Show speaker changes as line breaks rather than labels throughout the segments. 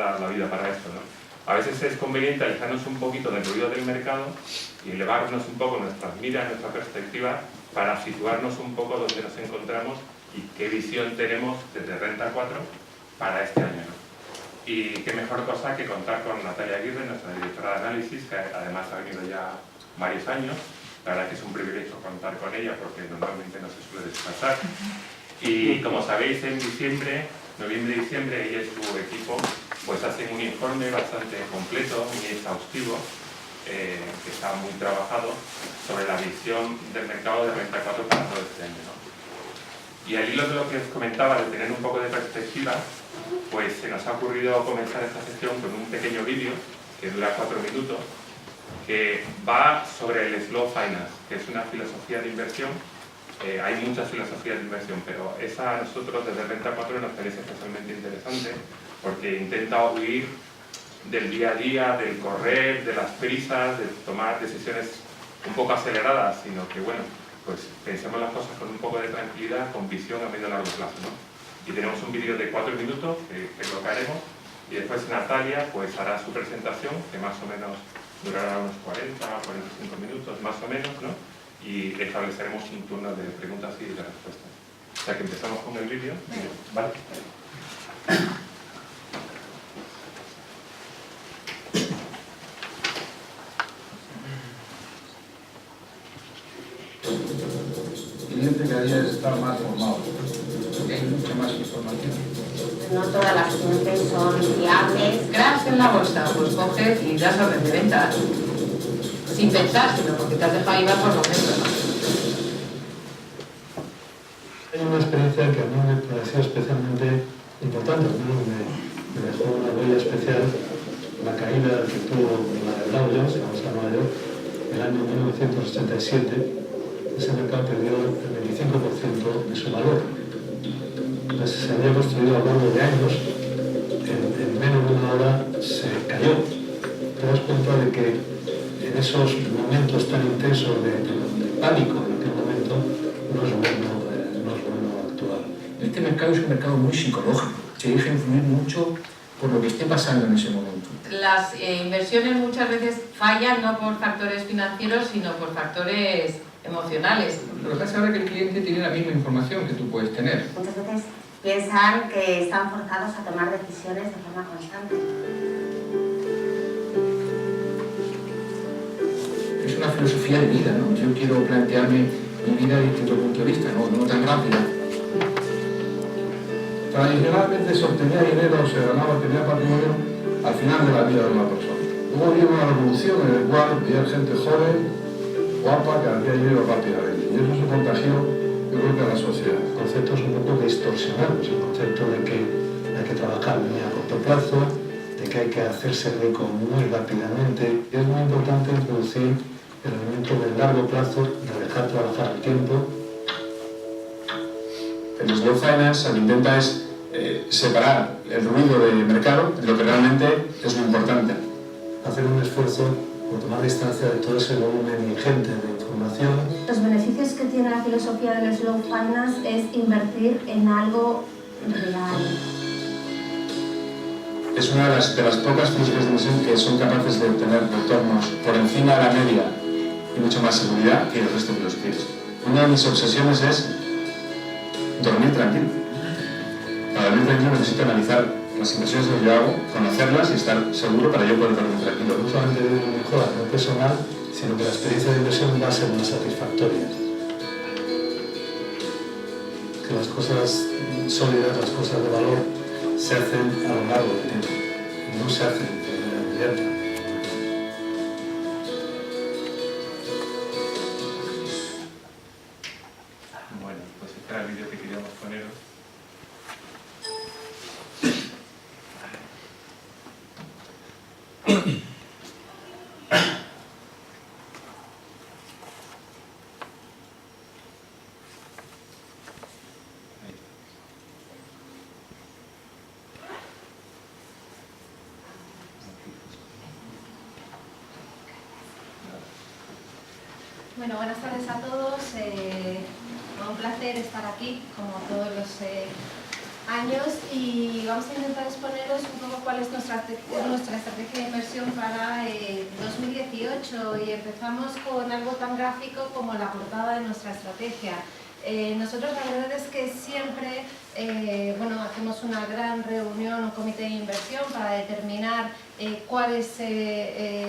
dar la vida para esto, ¿no? A veces es conveniente alejarnos un poquito del ruido del mercado y elevarnos un poco nuestras miras, nuestra perspectiva, para situarnos un poco donde nos encontramos y qué visión tenemos desde Renta 4 para este año, ¿no? Y qué mejor cosa que contar con Natalia Aguirre, nuestra directora de análisis, que además ha venido ya varios años. La verdad que es un privilegio contar con ella porque normalmente no se suele desplazar. Y como sabéis, en diciembre, noviembre y diciembre, ella y su equipo pues hacen un informe bastante completo, muy exhaustivo, que está muy trabajado sobre la visión del mercado de Renta 4 para todo este año, ¿no? Y al hilo de lo que os comentaba, de tener un poco de perspectiva, pues se nos ha ocurrido comenzar esta sesión con un pequeño vídeo que dura 4 minutos, que va sobre el Slow Finance, que es una filosofía de inversión. Hay muchas filosofías de inversión, pero esa a nosotros desde Renta 4 nos parece especialmente interesante porque intenta huir del día a día, del correr, de las prisas, de tomar decisiones un poco aceleradas, sino que, bueno, pues pensemos las cosas con un poco de tranquilidad, con visión a medio y largo plazo, ¿no? Y tenemos un vídeo de 4 minutos que colocaremos y después Natalia pues hará su presentación, que más o menos durará unos 40 o 45 minutos, más o menos, ¿no? Y estableceremos un turno de preguntas y de respuestas. O sea que empezamos con el vídeo. ¿Vale?
Evidente que día es estar más formado, porque hay mucha más información.
No todas las fuentes son fiables.
Cracks en la bolsa, pues coges y das orden de venta. Sin pensar, sino porque te has dejado llevar por los centros, ¿no?
Hay una experiencia que a mí me pareció especialmente importante, a mí me dejó una huella especial, la caída que tuvo la de Dow Jones, la bolsa de Nueva York, el año 1987. Ese mercado perdió el 25% de su valor. Entonces se había construido a lo largo de años, en menos de una hora se cayó. Te das cuenta de que en esos momentos tan intensos de pánico en aquel momento no es bueno actuar.
Este mercado es un mercado muy psicológico, se deja influir mucho por lo que esté pasando en ese momento.
Las inversiones muchas veces fallan no por factores financieros, sino por factores emocionales.
Lo que pasa ahora es que el cliente tiene la misma información que tú puedes tener.
Muchas veces piensan que están forzados a tomar decisiones de forma constante.
Es una filosofía de vida, ¿no? Yo quiero plantearme mi vida desde distinto punto de vista, no tan rápida. Tradicionalmente se obtenía dinero, se ganaba, tenía patrimonio al final de la vida de una persona. Luego vino una revolución en la cual había gente joven, guapa, que hacía dinero rápidamente. Y eso se contagió, yo creo que a la sociedad.
El concepto es un poco distorsionado, es el concepto de que hay que trabajar muy a corto plazo, de que hay que hacerse rico muy rápidamente. Y es muy importante introducir el elemento del largo plazo, de dejar trabajar el tiempo.
El Slow Finance lo que intenta es separar el ruido del mercado de lo que realmente es lo importante.
Hacer un esfuerzo por tomar distancia de todo ese volumen ingente de información.
Los beneficios que tiene la filosofía del Slow Finance es invertir en algo real.
Es una de las pocas filosofías de inversión que son capaces de obtener retornos por encima de la media y mucho más seguridad que el resto de filosofías. Una de mis obsesiones es dormir tranquilo. Para dormir tranquilo necesito analizar las inversiones que yo hago, conocerlas y estar seguro para yo poder dormir tranquilo.
No solamente de una mejora no personal, sino que la experiencia de inversión va a ser más satisfactoria. Que las cosas sólidas, las cosas de valor, se hacen a lo largo del tiempo, no se hacen de manera inmediata.
Bueno, pues este era el vídeo que queríamos poneros.
Bueno, buenas tardes a todos. Un placer estar aquí, como todos los años y vamos a intentar exponeros un poco cuál es nuestra estrategia de inversión para 2018 y empezamos con algo tan gráfico como la portada de nuestra estrategia. Nosotros la verdad es que siempre hacemos una gran reunión, un comité de inversión para determinar cuáles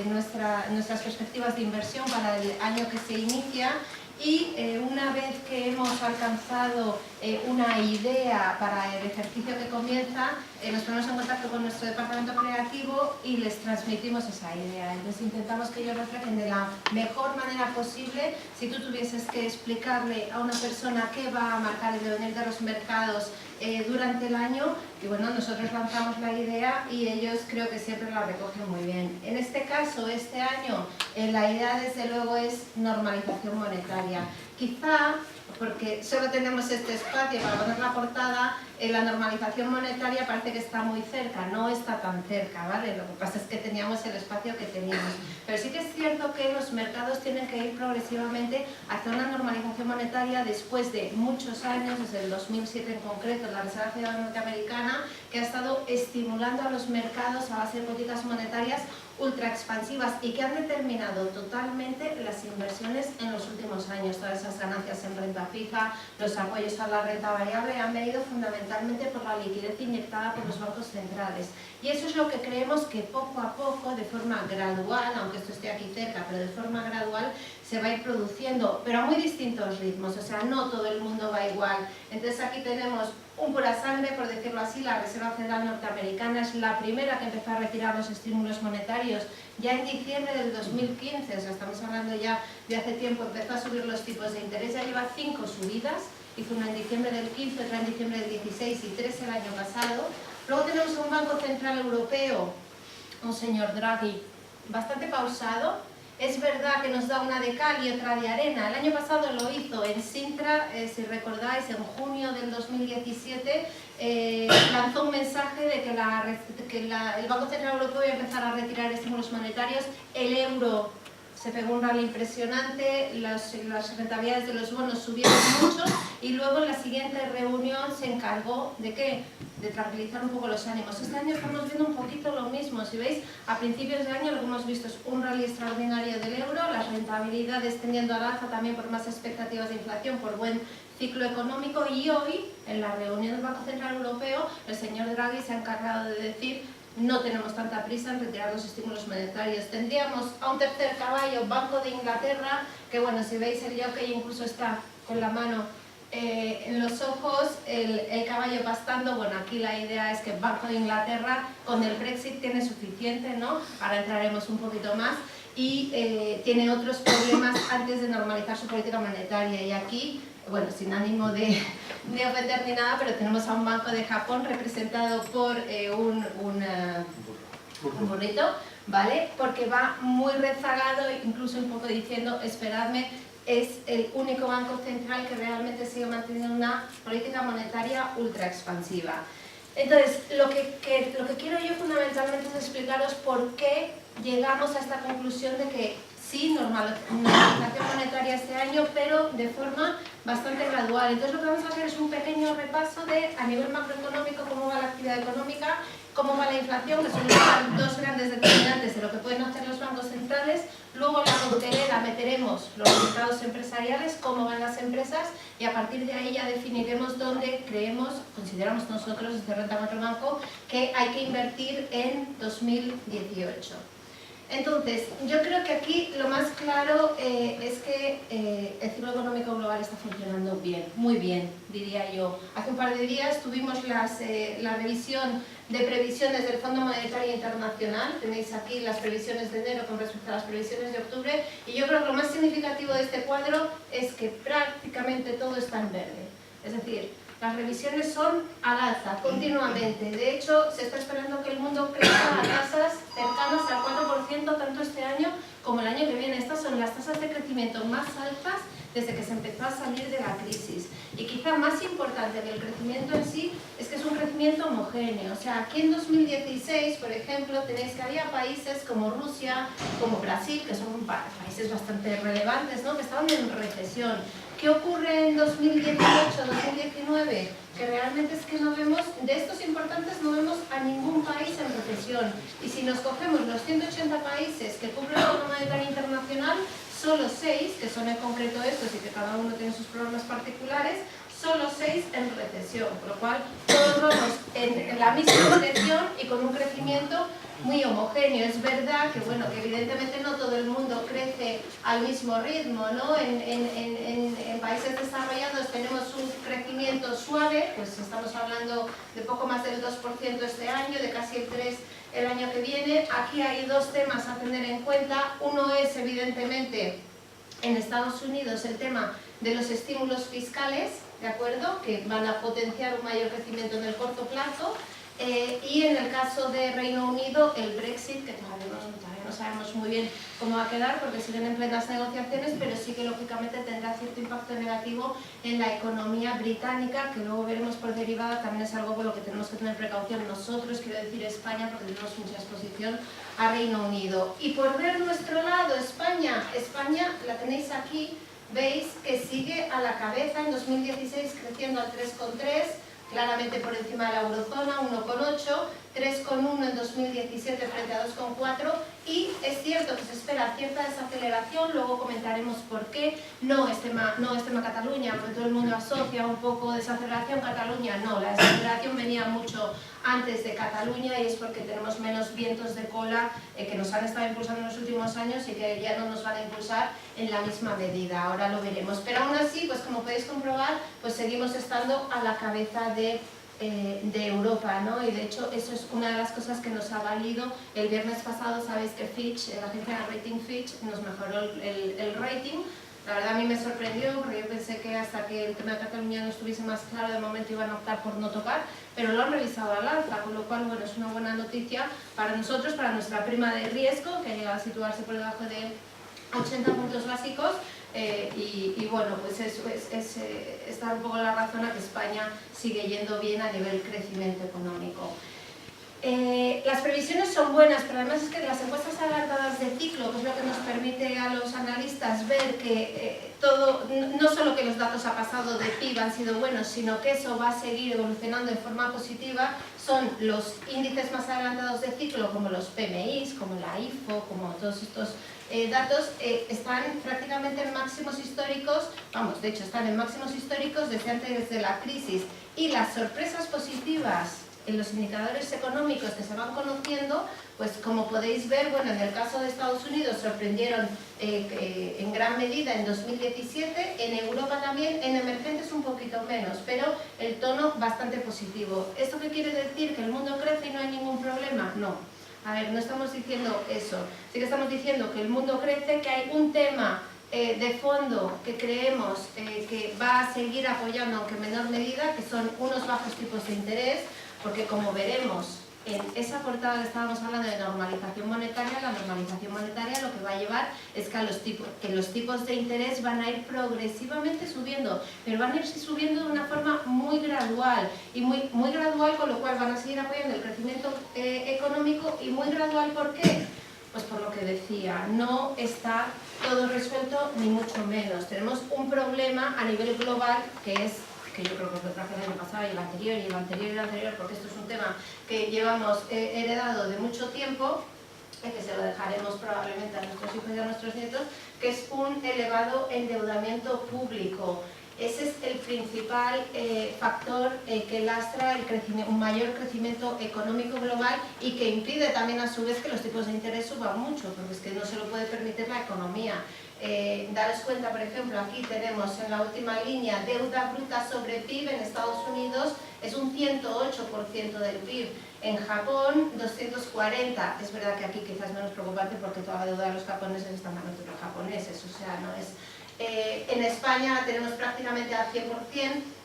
nuestras perspectivas de inversión para el año que se inicia. Y una vez que hemos alcanzado una idea para el ejercicio que comienza, nos ponemos en contacto con nuestro departamento creativo y les transmitimos esa idea. Entonces intentamos que ellos reflejen de la mejor manera posible. Si tú tuvieses que explicarle a una persona qué va a marcar el devenir de los mercados durante el año, y bueno, nosotros lanzamos la idea y ellos creo que siempre la recogen muy bien. En este caso, este año, la idea desde luego es normalización monetaria. Quizá, porque solo tenemos este espacio para poner la portada, la normalización monetaria parece que está muy cerca, no está tan cerca, ¿vale? Lo que pasa es que teníamos el espacio que teníamos. Pero sí que es cierto que los mercados tienen que ir progresivamente hacia una normalización monetaria después de muchos años, desde el 2007 en concreto, la Reserva Federal Norteamericana, que ha estado estimulando a los mercados a base de políticas monetarias ultra expansivas y que han determinado totalmente las inversiones en los últimos años. Todas esas ganancias en renta fija, los apoyos a la renta variable han venido fundamentalmente por la liquidez inyectada por los bancos centrales. Y eso es lo que creemos que poco a poco, de forma gradual, aunque esto esté aquí cerca, pero de forma gradual, se va a ir produciendo, pero a muy distintos ritmos, o sea, no todo el mundo va igual. Entonces aquí tenemos un pura sangre, por decirlo así. La Reserva Federal Norteamericana es la primera que empezó a retirar los estímulos monetarios ya en diciembre del 2015, o sea, estamos hablando ya de hace tiempo, empezó a subir los tipos de interés, ya lleva 5 subidas, hizo una en diciembre del 15, otra en diciembre del 16 y 3 el año pasado. Luego tenemos un Banco Central Europeo, un señor Draghi, bastante pausado. Es verdad que nos da una de cal y otra de arena. El año pasado lo hizo en Sintra, si recordáis, en junio del 2017, lanzó un mensaje de que el Banco Central Europeo iba a empezar a retirar estímulos monetarios. El euro se pegó un rally impresionante, las rentabilidades de los bonos subieron mucho y luego en la siguiente reunión se encargó ¿de qué? De tranquilizar un poco los ánimos. Este año estamos viendo un poquito lo mismo. Si veis, a principios de año lo que hemos visto es un rally extraordinario del euro, las rentabilidades tendiendo al alza también por más expectativas de inflación, por buen ciclo económico, y hoy, en la reunión del Banco Central Europeo, el señor Draghi se ha encargado de decir: no tenemos tanta prisa en retirar los estímulos monetarios. Tendríamos a un tercer caballo, Banco de Inglaterra, que bueno, si veis el jockey incluso está con la mano en los ojos, el caballo pastando. Bueno, aquí la idea es que Banco de Inglaterra con el Brexit tiene suficiente, ¿no? Ahora entraremos un poquito más. Y tiene otros problemas antes de normalizar su política monetaria. Y aquí, bueno, sin ánimo de ofender ni nada, pero tenemos a un banco de Japón representado por un burrito, ¿vale? Porque va muy rezagado, incluso un poco diciendo: esperadme. Es el único banco central que realmente sigue manteniendo una política monetaria ultra expansiva. Entonces, lo que quiero yo fundamentalmente es explicaros por qué llegamos a esta conclusión de que sí, normalización monetaria este año, pero de forma bastante gradual. Entonces, lo que vamos a hacer es un pequeño repaso de, a nivel macroeconómico, cómo va la actividad económica, cómo va la inflación, que son los dos grandes determinantes de lo que pueden hacer los bancos centrales. Luego en la coctelera meteremos los resultados empresariales, cómo van las empresas, y a partir de ahí ya definiremos dónde consideramos nosotros desde Renta 4 Banco que hay que invertir en 2018. Entonces, yo creo que aquí lo más claro es que el ciclo económico global está funcionando bien, muy bien, diría yo. Hace un par de días tuvimos la revisión de previsiones del Fondo Monetario Internacional. Tenéis aquí las previsiones de enero con respecto a las previsiones de octubre, y yo creo que lo más significativo de este cuadro es que prácticamente todo está en verde. Es decir, las revisiones son al alza continuamente. De hecho, se está esperando que el mundo crezca a tasas cercanas al 4% tanto este año como el año que viene. Estas son las tasas de crecimiento más altas desde que se empezó a salir de la crisis. Y quizá más importante que el crecimiento en sí es que es un crecimiento homogéneo. O sea, aquí en 2016, por ejemplo, tenéis que había países como Rusia, como Brasil, que son países bastante relevantes, ¿no?, que estaban en recesión. ¿Qué ocurre en 2018-2019? que realmente es que no vemos, de estos importantes no vemos a ningún país en recesión. Y si nos cogemos los 180 países que cubre el Fondo Monetario Internacional, solo 6, que son en concreto estos y que cada uno tiene sus problemas particulares, solo 6 en recesión, por lo cual todos vamos en la misma dirección y con un crecimiento muy homogéneo. Es verdad que, bueno, que evidentemente no todo el mundo crece al mismo ritmo, ¿no? En países desarrollados tenemos un crecimiento suave, pues estamos hablando de poco más del 2% este año, de casi el 3% el año que viene. Aquí hay dos temas a tener en cuenta. Uno es, evidentemente, en Estados Unidos el tema de los estímulos fiscales, ¿de acuerdo?, que van a potenciar un mayor crecimiento en el corto plazo. Y en el caso de Reino Unido, el Brexit, que todavía no sabemos muy bien cómo va a quedar porque siguen en plenas negociaciones, pero sí que lógicamente tendrá cierto impacto negativo en la economía británica, que luego veremos por derivada. También es algo con lo que tenemos que tener precaución nosotros, quiero decir España, porque tenemos mucha exposición a Reino Unido. Y por ver nuestro lado, España la tenéis aquí, veis que sigue a la cabeza en 2016 creciendo al 3,3%, claramente por encima de la eurozona, 1,8%, 3,1% en 2017 frente a 2,4%, y es cierto que se espera cierta desaceleración, luego comentaremos por qué. No es tema Cataluña, porque todo el mundo asocia un poco desaceleración Cataluña, no, la desaceleración venía mucho antes de Cataluña y es porque tenemos menos vientos de cola que nos han estado impulsando en los últimos años y que ya no nos van a impulsar en la misma medida, ahora lo veremos. Pero aún así, pues como podéis comprobar, pues seguimos estando a la cabeza de Europa, ¿no? Y de hecho eso es una de las cosas que nos ha valido. El viernes pasado sabéis que Fitch, la agencia de rating Fitch, nos mejoró el rating. La verdad a mí me sorprendió porque yo pensé que hasta que el tema de Cataluña no estuviese más claro, de momento iban a optar por no tocar, pero lo han revisado al alza, con lo cual, bueno, es una buena noticia para nosotros, para nuestra prima de riesgo, que llega a situarse por debajo de 80 puntos básicos. Y bueno, pues eso está un poco la razón a que España sigue yendo bien a nivel crecimiento económico. Las previsiones son buenas, pero además es que las encuestas adelantadas de ciclo, que es lo que nos permite a los analistas ver que no solo que los datos a pasado de PIB han sido buenos, sino que eso va a seguir evolucionando de forma positiva, son los índices más adelantados de ciclo, como los PMIs, como la IFO, como todos estos datos, están prácticamente en máximos históricos, vamos, de hecho están en máximos históricos desde antes de la crisis, y las sorpresas positivas en los indicadores económicos que se van conociendo, pues como podéis ver, bueno, en el caso de Estados Unidos sorprendieron en gran medida en 2017, en Europa también, en emergentes un poquito menos, pero el tono bastante positivo. ¿Esto qué quiere decir? ¿Que el mundo crece y no hay ningún problema? No. A ver, no estamos diciendo eso. Sí que estamos diciendo que el mundo crece, que hay un tema de fondo que creemos que va a seguir apoyando, aunque en menor medida, que son unos bajos tipos de interés, porque como veremos en esa portada que estábamos hablando de normalización monetaria, la normalización monetaria lo que va a llevar es que los tipos de interés van a ir progresivamente subiendo, pero van a ir subiendo de una forma muy gradual, y muy gradual, con lo cual van a seguir apoyando el crecimiento económico. ¿Y muy gradual por qué? Pues por lo que decía, no está todo resuelto ni mucho menos. Tenemos un problema a nivel global que yo creo que os lo traje el año pasado y el anterior y el anterior y el anterior, porque esto es un tema que llevamos heredado de mucho tiempo, que se lo dejaremos probablemente a nuestros hijos y a nuestros nietos, que es un elevado endeudamiento público. Ese es el principal factor que lastra un mayor crecimiento económico global y que impide también a su vez que los tipos de interés suban mucho, porque es que no se lo puede permitir la economía. Daros cuenta, por ejemplo, aquí tenemos en la última línea deuda bruta sobre PIB. En Estados Unidos es un 108% del PIB, en Japón 240%. Es verdad que aquí quizás es menos preocupante porque toda la deuda de los japoneses está en manos de los japoneses, o sea, no es... en España la tenemos prácticamente al 100%,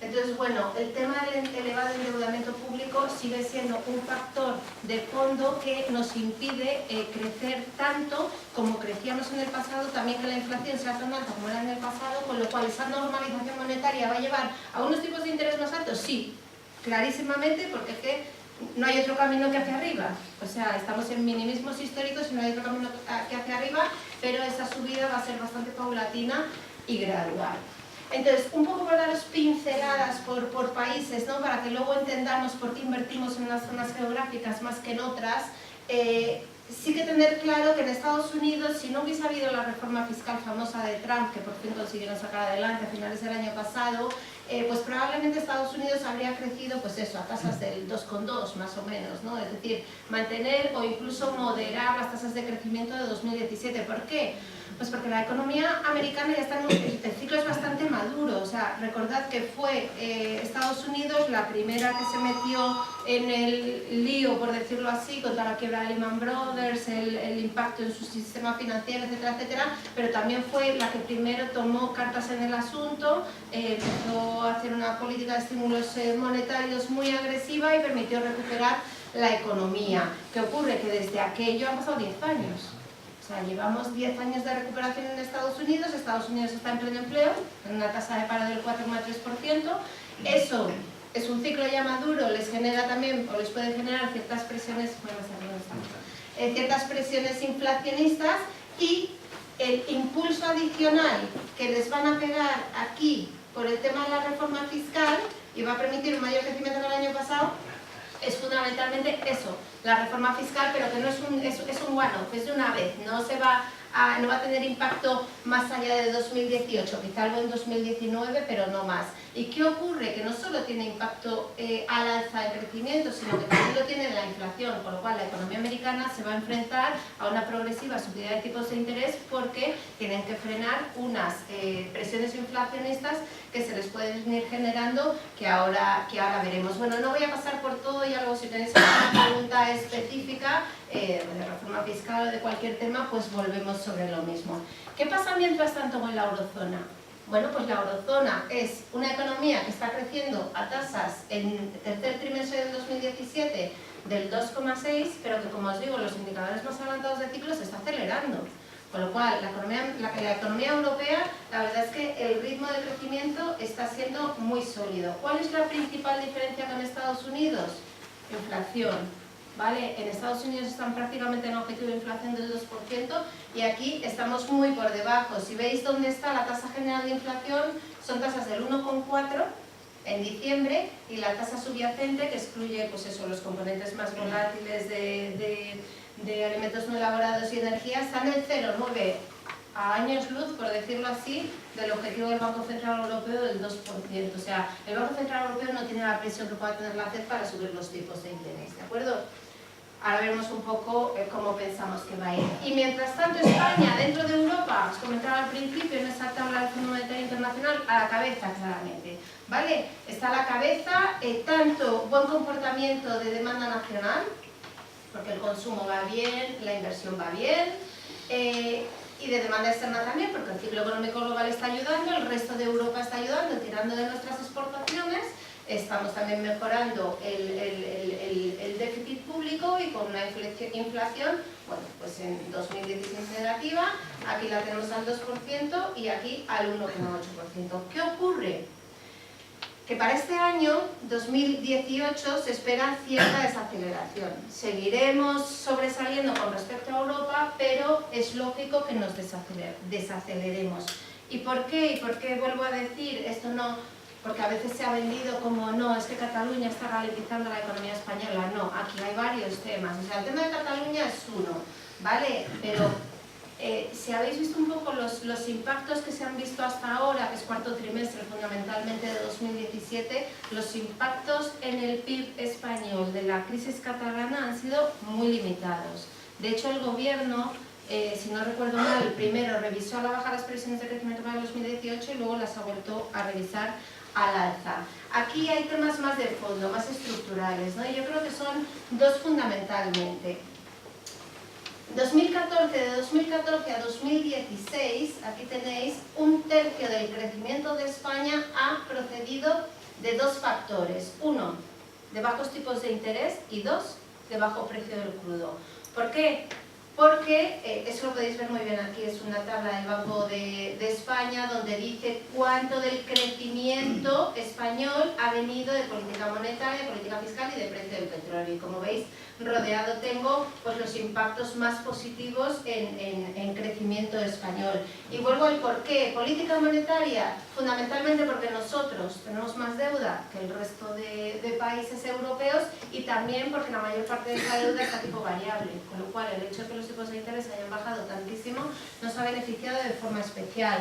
entonces bueno, el tema del elevado endeudamiento público sigue siendo un factor de fondo que nos impide crecer tanto como crecíamos en el pasado, también que la inflación sea tan alta como era en el pasado, con lo cual esa normalización monetaria va a llevar a unos tipos de interés más altos, sí, clarísimamente, porque es que no hay otro camino que hacia arriba, o sea, estamos en minimismos históricos y no hay otro camino que hacia arriba, pero esa subida va a ser bastante paulatina y gradual. Entonces, un poco para daros pinceladas por países, ¿no? Para que luego entendamos por qué invertimos en unas zonas geográficas más que en otras, sí que tener claro que en Estados Unidos, si no hubiese habido la reforma fiscal famosa de Trump, que por fin consiguieron sacar adelante a finales del año pasado, pues probablemente Estados Unidos habría crecido, pues eso, a tasas del 2,2 más o menos, ¿no? Es decir, mantener o incluso moderar las tasas de crecimiento de 2017. ¿Por qué? Pues porque la economía americana ya está el ciclo es bastante maduro. O sea, recordad que fue Estados Unidos la primera que se metió en el lío, por decirlo así, contra la quiebra de Lehman Brothers, el impacto en su sistema financiero, etcétera, etcétera, pero también fue la que primero tomó cartas en el asunto, empezó a hacer una política de estímulos monetarios muy agresiva y permitió recuperar la economía. ¿Qué ocurre? Que desde aquello han pasado 10 años. O sea, llevamos 10 años de recuperación en Estados Unidos está en pleno empleo, en una tasa de paro del 4,3%. Eso es un ciclo ya maduro, les genera también, o les puede generar ciertas presiones, ciertas presiones inflacionistas, y el impulso adicional que les van a pegar aquí por el tema de la reforma fiscal, y va a permitir un mayor crecimiento que el año pasado, es fundamentalmente eso, la reforma fiscal, pero que no es un one-off, es de una vez, no va a tener impacto más allá de 2018, quizá algo en 2019, pero no más. ¿Y qué ocurre? Que no solo tiene impacto al alza de crecimiento, sino que también lo tiene en la inflación, con lo cual la economía americana se va a enfrentar a una progresiva subida de tipos de interés porque tienen que frenar unas presiones inflacionistas que se les pueden ir generando, que ahora veremos. Bueno, no voy a pasar por todo, y algo si tenéis alguna pregunta específica de reforma fiscal o de cualquier tema, pues volvemos sobre lo mismo. ¿Qué pasa mientras tanto con la eurozona? Bueno, pues la eurozona es una economía que está creciendo a tasas en el tercer trimestre del 2017 del 2,6, pero que, como os digo, los indicadores más adelantados de ciclo se está acelerando. Con lo cual, la economía europea, la verdad es que el ritmo de crecimiento está siendo muy sólido. ¿Cuál es la principal diferencia con Estados Unidos? Inflación. ¿Vale? En Estados Unidos están prácticamente en objetivo de inflación del 2% y aquí estamos muy por debajo. Si veis dónde está la tasa general de inflación, son tasas del 1,4 en diciembre, y la tasa subyacente, que excluye pues eso, los componentes más volátiles de alimentos no elaborados y energía, está en el 0,9 a años luz, por decirlo así, del objetivo del Banco Central Europeo del 2%. O sea, el Banco Central Europeo no tiene la presión que pueda tener la FED para subir los tipos de interés, ¿de acuerdo? Ahora veremos un poco cómo pensamos que va a ir. Y mientras tanto, España, dentro de Europa, os comentaba al principio en esa tabla del Fondo Monetario Internacional, a la cabeza claramente, ¿vale? Está a la cabeza, tanto buen comportamiento de demanda nacional, porque el consumo va bien, la inversión va bien, y de demanda externa también, porque el ciclo económico global está ayudando, el resto de Europa está ayudando, tirando de nuestras exportaciones. Estamos también mejorando el déficit público y con una inflación, bueno, pues en 2016 negativa, aquí la tenemos al 2% y aquí al 1,8%. ¿Qué ocurre? Que para este año, 2018, se espera cierta desaceleración. Seguiremos sobresaliendo con respecto a Europa, pero es lógico que nos desaceleremos. ¿Y por qué? ¿Y por qué vuelvo a decir esto? No, porque a veces se ha vendido como no, es que Cataluña está ralentizando la economía española. No, aquí hay varios temas. O sea, el tema de Cataluña es uno, ¿vale? Pero si habéis visto un poco los impactos que se han visto hasta ahora, que es cuarto trimestre fundamentalmente de 2017, los impactos en el PIB español de la crisis catalana han sido muy limitados. De hecho, el gobierno, si no recuerdo mal, primero revisó a la baja las previsiones de crecimiento para el 2018 y luego las ha vuelto a revisar al alza. Aquí hay temas más de fondo, más estructurales, ¿no? Y yo creo que son dos fundamentalmente. De 2014 a 2016, aquí tenéis, un tercio del crecimiento de España ha procedido de dos factores. Uno, de bajos tipos de interés, y dos, de bajo precio del crudo. ¿Por qué? Porque, eso lo podéis ver muy bien aquí, es una tabla del Banco de España donde dice cuánto del crecimiento español ha venido de política monetaria, de política fiscal y de precio del petróleo. Y como veis, rodeado tengo pues, los impactos más positivos en crecimiento español. Y vuelvo al porqué. Política monetaria, fundamentalmente porque nosotros tenemos más deuda que el resto de países europeos y también porque la mayor parte de esa deuda está a tipo variable, con lo cual el hecho de que los tipos de interés hayan bajado tantísimo nos ha beneficiado de forma especial.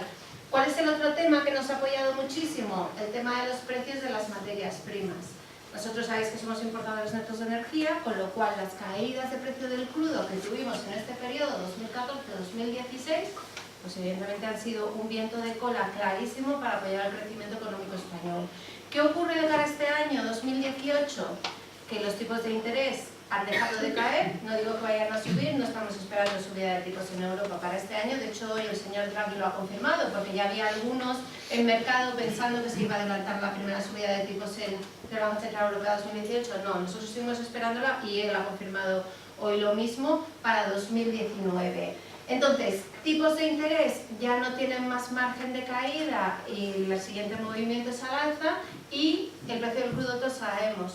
¿Cuál es el otro tema que nos ha apoyado muchísimo? El tema de los precios de las materias primas. Nosotros sabéis que somos importadores netos de energía, con lo cual las caídas de precio del crudo que tuvimos en este periodo 2014-2016, pues evidentemente han sido un viento de cola clarísimo para apoyar el crecimiento económico español. ¿Qué ocurre de cara a este año 2018? Que los tipos de interés han dejado de caer, no digo que vayan a subir, no estamos esperando subida de tipos en Europa para este año, de hecho hoy el señor Draghi lo ha confirmado, porque ya había algunos en mercado pensando que se iba a adelantar la primera subida de tipos de la Banca Central Europea 2018, no, nosotros seguimos esperándola y él ha confirmado hoy lo mismo para 2019. Entonces, tipos de interés ya no tienen más margen de caída y el siguiente movimiento es al alza y el precio del crudo todos sabemos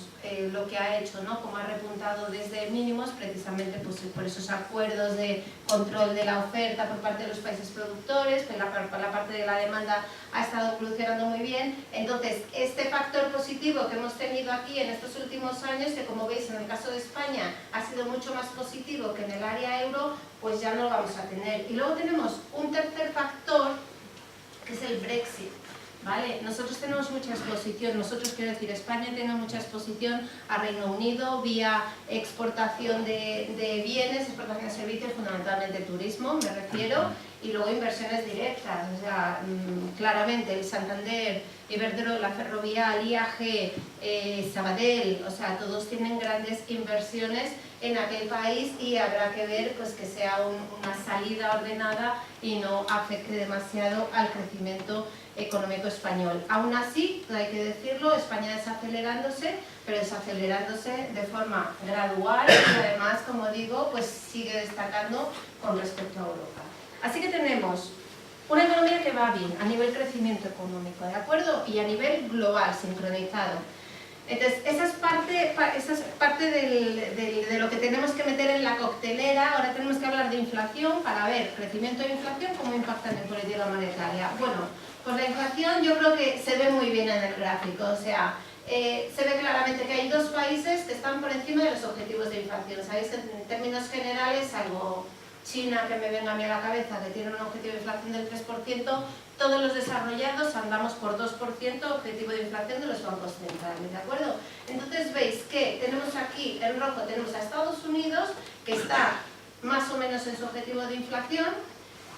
lo que ha hecho, ¿no? Como ha repuntado desde mínimos precisamente pues, por esos acuerdos de control de la oferta por parte de los países productores, pues la parte de la demanda ha estado evolucionando muy bien. Entonces, este factor positivo que hemos tenido aquí en estos últimos años, que como veis en el caso de España ha sido mucho más positivo que en el área euro, pues ya no lo vamos a tener. Y luego tenemos un tercer factor, que es el Brexit. ¿Vale? Nosotros tenemos mucha exposición, quiero decir, España tiene mucha exposición a Reino Unido vía exportación de bienes, exportación de servicios, fundamentalmente turismo, me refiero, y luego inversiones directas, o sea, claramente el Santander, Iberdrola, Ferrovial, IAG, Sabadell, o sea, todos tienen grandes inversiones en aquel país y habrá que ver pues, que sea una salida ordenada y no afecte demasiado al crecimiento económico español. Aún así, hay que decirlo, España desacelerándose, pero desacelerándose de forma gradual y además, como digo, pues sigue destacando con respecto a Europa. Así que tenemos una economía que va bien a nivel crecimiento económico, ¿de acuerdo? Y a nivel global, sincronizado. Entonces, esa es parte de lo que tenemos que meter en la coctelera. Ahora tenemos que hablar de inflación para ver crecimiento e inflación, cómo impactan en política monetaria. Bueno, pues la inflación yo creo que se ve muy bien en el gráfico, o sea, se ve claramente que hay dos países que están por encima de los objetivos de inflación. Sabéis que en términos generales, salvo China, que me venga a mí a la cabeza, que tiene un objetivo de inflación del 3%, todos los desarrollados andamos por 2% objetivo de inflación de los bancos centrales, ¿de acuerdo? Entonces veis que tenemos aquí, en rojo tenemos a Estados Unidos, que está más o menos en su objetivo de inflación,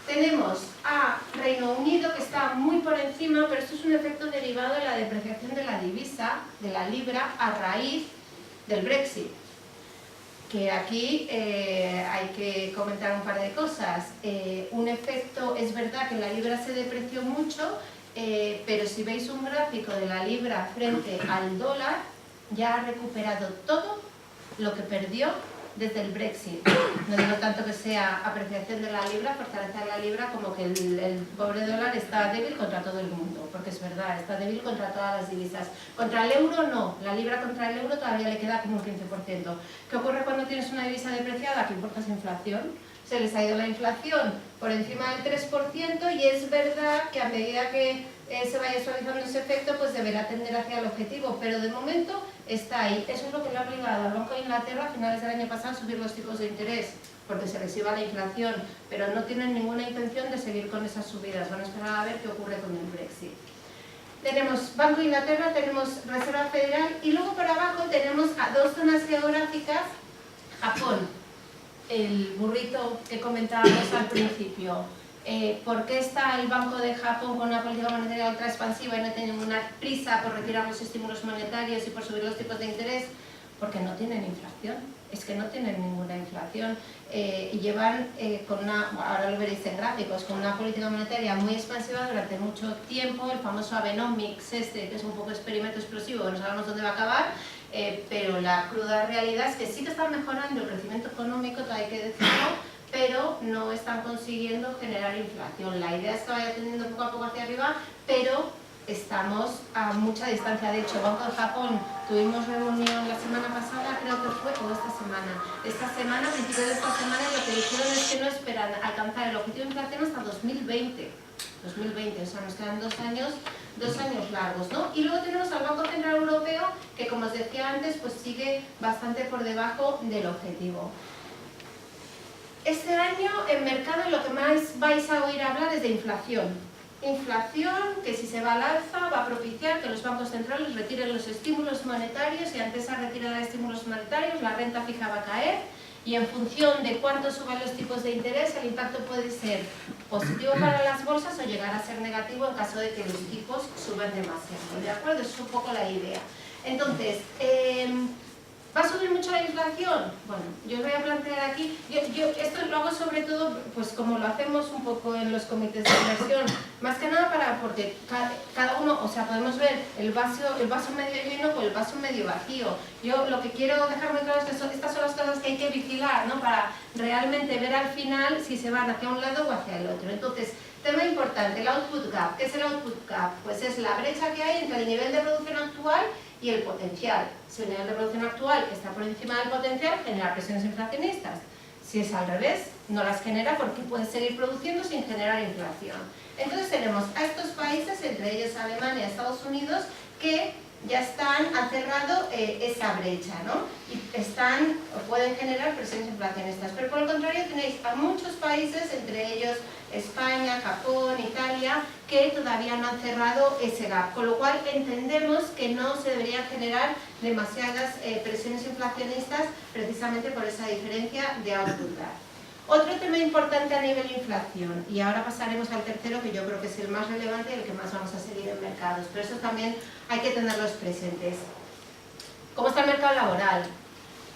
tenemos a Reino Unido, que está muy por encima, pero esto es un efecto derivado de la depreciación de la divisa, de la libra, a raíz del Brexit. Que aquí hay que comentar un par de cosas. Un efecto, es verdad que la libra se depreció mucho, pero si veis un gráfico de la libra frente al dólar, ya ha recuperado todo lo que perdió desde el Brexit. No digo tanto que sea apreciación de la libra, fortalecer la libra, como que el pobre dólar está débil contra todo el mundo, porque es verdad, está débil contra todas las divisas. Contra el euro no, la libra contra el euro todavía le queda como un 15%. ¿Qué ocurre cuando tienes una divisa depreciada? ¿Qué importa esa inflación? Se les ha ido la inflación por encima del 3% y es verdad que a medida que se vaya suavizando ese efecto, pues deberá tender hacia el objetivo, pero de momento está ahí. Eso es lo que le ha obligado al Banco de Inglaterra a finales del año pasado a subir los tipos de interés, porque se les iba la inflación, pero no tienen ninguna intención de seguir con esas subidas, van a esperar a ver qué ocurre con el Brexit. Tenemos Banco de Inglaterra, tenemos Reserva Federal y luego por abajo tenemos a dos zonas geográficas, Japón, el burrito que comentábamos al principio. ¿Por qué está el Banco de Japón con una política monetaria ultra expansiva y no tiene ninguna prisa por retirar los estímulos monetarios y por subir los tipos de interés? Porque no tienen inflación, es que no tienen ninguna inflación y llevan con una, ahora lo veréis en gráficos, con una política monetaria muy expansiva durante mucho tiempo, el famoso Abenomics que es un poco experimento explosivo, no sabemos dónde va a acabar, pero la cruda realidad es que sí que están mejorando el crecimiento económico, todo hay que decirlo, pero no están consiguiendo generar inflación. La idea es que vaya tendiendo poco a poco hacia arriba, pero estamos a mucha distancia. De hecho, Banco de Japón, tuvimos reunión la semana pasada, creo que fue, o esta semana. Esta semana, a principios de esta semana, lo que dijeron es que no esperan alcanzar el objetivo de inflación hasta 2020. 2020, o sea, nos quedan 2 años largos, ¿no? Y luego tenemos al Banco Central Europeo, que como os decía antes, pues sigue bastante por debajo del objetivo. Este año en mercado lo que más vais a oír hablar es de inflación. Inflación que si se va al alza va a propiciar que los bancos centrales retiren los estímulos monetarios y ante esa retirada de estímulos monetarios la renta fija va a caer y en función de cuánto suban los tipos de interés el impacto puede ser positivo para las bolsas o llegar a ser negativo en caso de que los tipos suban demasiado, ¿de acuerdo? Eso es un poco la idea. Entonces, ¿va a subir mucho la inflación? Bueno, yo os voy a plantear aquí, esto lo hago sobre todo, pues como lo hacemos un poco en los comités de inversión, más que nada porque cada uno, o sea, podemos ver el vaso medio lleno o el vaso medio vacío. Yo lo que quiero dejar muy claro es que estas son las cosas que hay que vigilar, ¿no? Para realmente ver al final si se van hacia un lado o hacia el otro. Entonces, tema importante, el output gap. ¿Qué es el output gap? Pues es la brecha que hay entre el nivel de producción actual y el potencial. Si el nivel de producción actual está por encima del potencial, genera presiones inflacionistas. Si es al revés, no las genera porque puede seguir produciendo sin generar inflación. Entonces tenemos a estos países, entre ellos Alemania y Estados Unidos, que ya han cerrado esa brecha, ¿no? Y pueden generar presiones inflacionistas. Pero por el contrario tenéis a muchos países, entre ellos España, Japón, Italia, que todavía no han cerrado ese gap, con lo cual entendemos que no se debería generar demasiadas presiones inflacionistas precisamente por esa diferencia de output gap. Otro tema importante a nivel de inflación, y ahora pasaremos al tercero que yo creo que es el más relevante y el que más vamos a seguir en mercados, pero eso también hay que tenerlos presentes. ¿Cómo está el mercado laboral?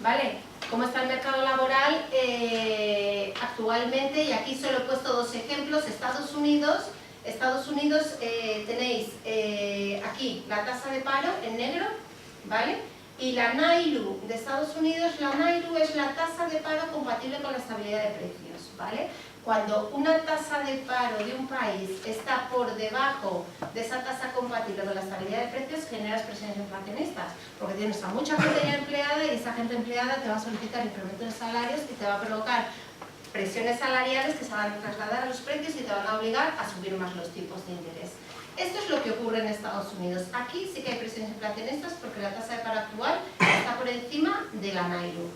¿Vale? ¿Cómo está el mercado laboral actualmente? Y aquí solo he puesto 2 ejemplos. Estados Unidos tenéis aquí la tasa de paro en negro, ¿vale? Y la NAILU de Estados Unidos, la NAILU es la tasa de paro compatible con la estabilidad de precios, ¿vale? Cuando una tasa de paro de un país está por debajo de esa tasa compatible con la estabilidad de precios, genera presiones inflacionistas, porque tienes a mucha gente ya empleada y esa gente empleada te va a solicitar incremento de salarios y te va a provocar presiones salariales que se van a trasladar a los precios y te van a obligar a subir más los tipos de interés. Esto es lo que ocurre en Estados Unidos. Aquí sí que hay presiones inflacionistas porque la tasa de paro actual está por encima de la NAILU.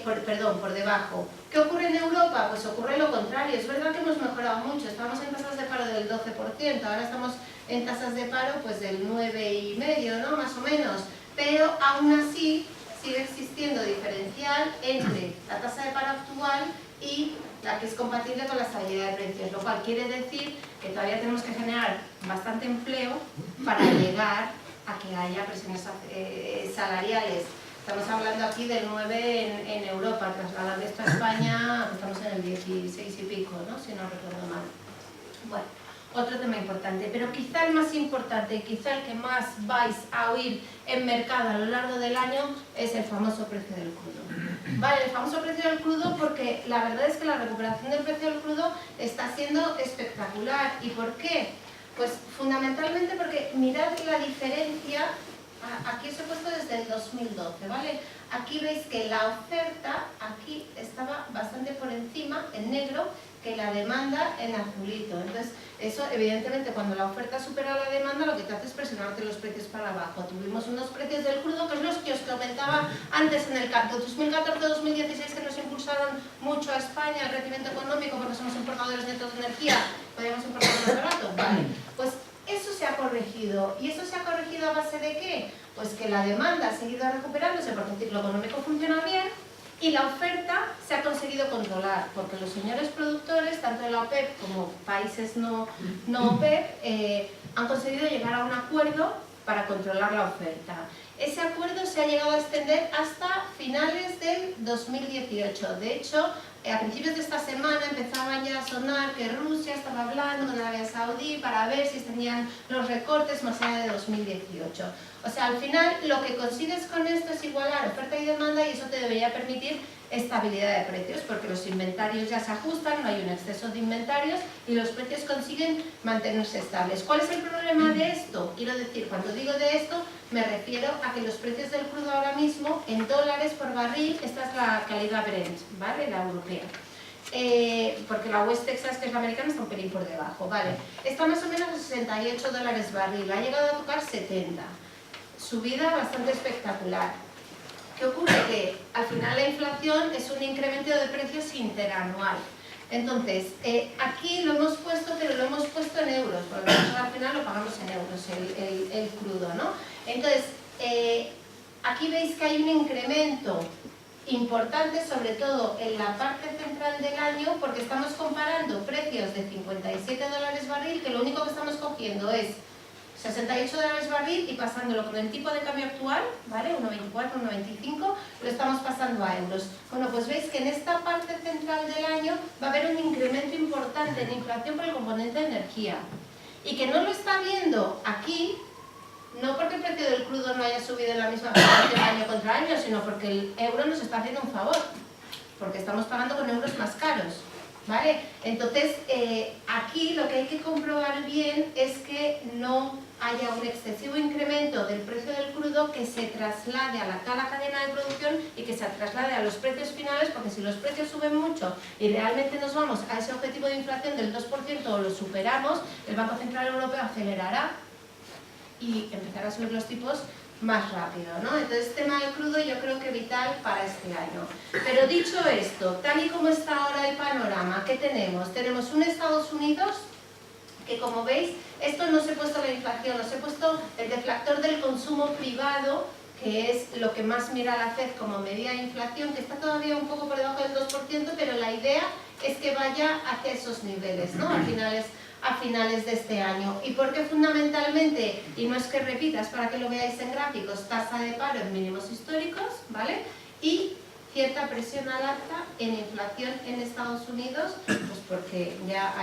Por debajo. ¿Qué ocurre en Europa? Pues ocurre lo contrario. Es verdad que hemos mejorado mucho. Estábamos en tasas de paro del 12%, ahora estamos en tasas de paro pues del 9,5%, ¿no? Más o menos. Pero aún así sigue existiendo diferencial entre la tasa de paro actual y la que es compatible con la estabilidad de precios, lo cual quiere decir que todavía tenemos que generar bastante empleo para llegar a que haya presiones salariales. Estamos hablando aquí del 9 en Europa, trasladando esto a España, estamos en el 16 y pico, ¿no? Si no recuerdo mal. Bueno, otro tema importante, pero quizá el más importante, quizá el que más vais a oír en mercado a lo largo del año es el famoso precio del crudo. Vale, el famoso precio del crudo porque la verdad es que la recuperación del precio del crudo está siendo espectacular. ¿Y por qué? Pues fundamentalmente porque mirad la diferencia. Aquí os he puesto desde el 2012, ¿vale? Aquí veis que la oferta aquí estaba bastante por encima, en negro, que la demanda en azulito. Entonces, eso evidentemente cuando la oferta supera la demanda lo que te hace es presionarte los precios para abajo. Tuvimos unos precios del crudo que es los que os comentaba antes en el 2014-2016 que nos impulsaron mucho a España el crecimiento económico porque somos importadores netos de energía, podíamos importar más barato. Vale, pues eso se ha corregido. ¿Y eso se ha corregido a base de qué? Pues que la demanda ha seguido recuperándose porque el ciclo económico funciona bien y la oferta se ha conseguido controlar, porque los señores productores, tanto de la OPEP como países no OPEP, han conseguido llegar a un acuerdo para controlar la oferta. Ese acuerdo se ha llegado a extender hasta finales del 2018. De hecho, a principios de esta semana empezaban ya a sonar que Rusia estaba hablando con Arabia Saudí para ver si tenían los recortes más allá de 2018. O sea, al final lo que consigues con esto es igualar oferta y demanda, y eso te debería permitir estabilidad de precios, porque los inventarios ya se ajustan, no hay un exceso de inventarios y los precios consiguen mantenerse estables. ¿Cuál es el problema de esto? Quiero decir, cuando digo de esto, me refiero a que los precios del crudo ahora mismo, en dólares por barril, esta es la calidad Brent, ¿vale? La europea. Porque la West Texas, que es la americana, está un pelín por debajo, ¿vale? Está más o menos a $68 barril, ha llegado a tocar 70. Subida bastante espectacular. ¿Qué ocurre? Que al final la inflación es un incremento de precios interanual. Entonces, aquí lo hemos puesto, pero lo hemos puesto en euros, porque nosotros al final lo pagamos en euros, el crudo, ¿no? Entonces, aquí veis que hay un incremento importante, sobre todo en la parte central del año, porque estamos comparando precios de $57 barril, que lo único que estamos cogiendo es $68 barril y pasándolo con el tipo de cambio actual, ¿vale? 1,24, 1,25, lo estamos pasando a euros. Bueno, pues veis que en esta parte central del año va a haber un incremento importante en inflación por el componente de energía. Y que no lo está viendo aquí, no porque el precio del crudo no haya subido en la misma proporción año contra año, sino porque el euro nos está haciendo un favor, porque estamos pagando con euros más caros, ¿vale? Entonces, aquí lo que hay que comprobar bien es que no haya un excesivo incremento del precio del crudo que se traslade a toda la cadena de producción y que se traslade a los precios finales, porque si los precios suben mucho y realmente nos vamos a ese objetivo de inflación del 2% o lo superamos, el Banco Central Europeo acelerará y empezará a subir los tipos más rápido, ¿no? Entonces, tema del crudo yo creo que vital para este año. Pero dicho esto, tal y como está ahora el panorama, ¿qué tenemos? Tenemos un Estados Unidos que, como veis, esto no se ha puesto la inflación, os he puesto el deflactor del consumo privado, que es lo que más mira la FED como medida de inflación, que está todavía un poco por debajo del 2%, pero la idea es que vaya hacia esos niveles, ¿no? A finales de este año. ¿Y por qué fundamentalmente? Y no es que repitas para que lo veáis en gráficos, tasa de paro en mínimos históricos, ¿vale? Y cierta presión al alza en inflación en Estados Unidos, pues porque ya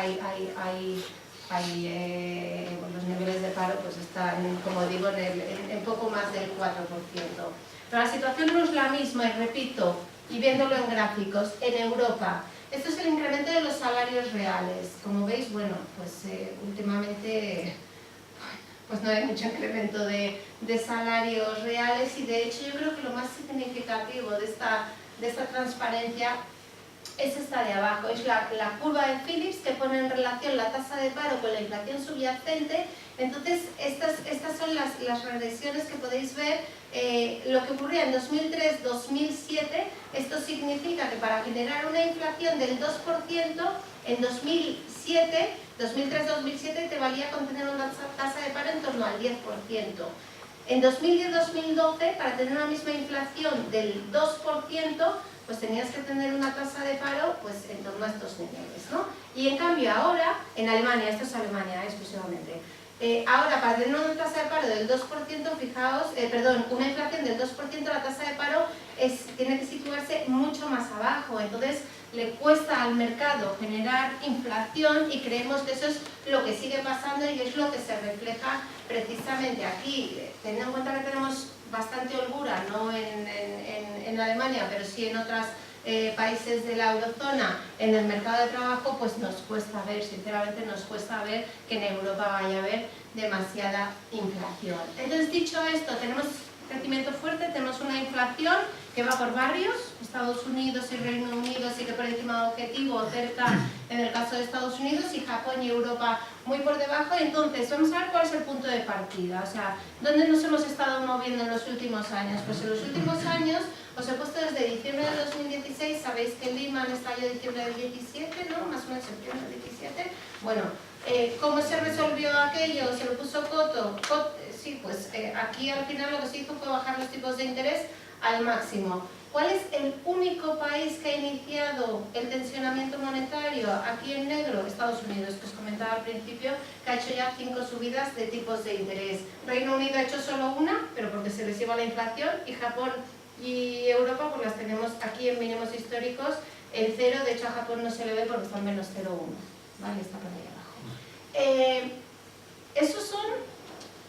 los niveles de paro pues están, como digo, en poco más del 4%. Pero la situación no es la misma, y repito, y viéndolo en gráficos, en Europa. Esto es el incremento de los salarios reales. Como veis, bueno, pues últimamente pues no hay mucho incremento de salarios reales, y de hecho yo creo que lo más significativo de esta transparencia es esta de abajo, es la curva de Phillips, que pone en relación la tasa de paro con la inflación subyacente. Entonces, estas son las regresiones que podéis ver. Lo que ocurría en 2003-2007, esto significa que para generar una inflación del 2%, en 2003-2007 te valía con tener una tasa de paro en torno al 10%. En 2010-2012, para tener una misma inflación del 2%, pues tenías que tener una tasa de paro pues en torno a estos niveles, ¿no? Y en cambio ahora, en Alemania, esto es Alemania exclusivamente, ahora para tener una tasa de paro del 2%, fijaos, una inflación del 2%, la tasa de paro tiene que situarse mucho más abajo. Entonces le cuesta al mercado generar inflación, y creemos que eso es lo que sigue pasando y es lo que se refleja precisamente aquí. Teniendo en cuenta que tenemos bastante holgura, no en Alemania, pero sí en otros países de la eurozona, en el mercado de trabajo, pues nos cuesta ver, sinceramente nos cuesta ver que en Europa vaya a haber demasiada inflación. Entonces, dicho esto, tenemos crecimiento fuerte, tenemos una inflación que va por barrios, Estados Unidos y Reino Unido sí que por encima de objetivo, cerca en el caso de Estados Unidos, y Japón y Europa muy por debajo. Entonces, vamos a ver cuál es el punto de partida, o sea, ¿dónde nos hemos estado moviendo en los últimos años? Pues en los últimos años, os he puesto desde diciembre de 2016, sabéis que Lehman estalló en diciembre del 17, ¿no? Más o menos septiembre del 17. Bueno, ¿cómo se resolvió aquello? ¿Se lo puso Coto? Sí, pues aquí al final lo que se hizo fue bajar los tipos de interés al máximo. ¿Cuál es el único país que ha iniciado el tensionamiento monetario? Aquí en negro, Estados Unidos, que os comentaba al principio, que ha hecho ya 5 subidas de tipos de interés. Reino Unido ha hecho solo una, pero porque se les lleva la inflación, y Japón y Europa pues las tenemos aquí en mínimos históricos en 0, de hecho a Japón no se le ve porque está en menos 0,1, ¿vale? Está por ahí abajo. Esos son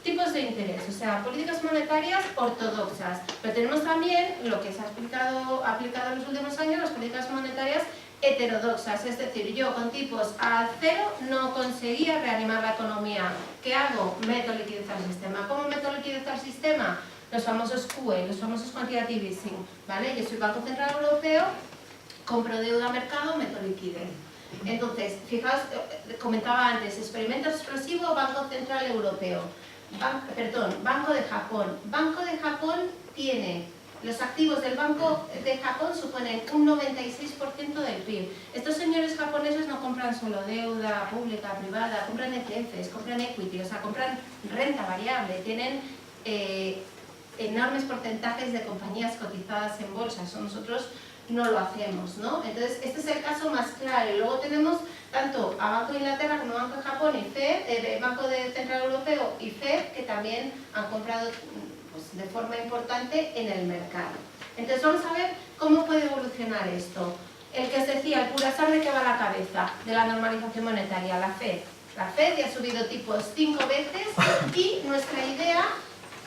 tipos de interés, o sea, políticas monetarias ortodoxas, pero tenemos también lo que se ha aplicado en los últimos años, las políticas monetarias heterodoxas, es decir, yo con tipos a 0 no conseguía reanimar la economía. ¿Qué hago? Meto liquidez al sistema. ¿Cómo meto liquidez al sistema? Los famosos QE, los famosos quantitative easing, ¿vale? Yo soy Banco Central Europeo, compro deuda a mercado, meto liquidez. Entonces, fijaos, comentaba antes, experimento explosivo, Banco Central Europeo. Banco de Japón. Banco de Japón tiene, los activos del Banco de Japón suponen un 96% del PIB. Estos señores japoneses no compran solo deuda pública, privada, compran ETFs, compran equity, o sea, compran renta variable, tienen enormes porcentajes de compañías cotizadas en bolsa. Eso nosotros no lo hacemos, ¿no? Entonces, este es el caso más claro. Y luego tenemos tanto a Banco de Inglaterra como Banco de Japón y FED, Banco Central Europeo y FED, que también han comprado pues, de forma importante en el mercado. Entonces, vamos a ver cómo puede evolucionar esto. El que os decía, el curasar de que va la cabeza de la normalización monetaria, la FED. La FED ya ha subido tipos 5 veces y nuestra idea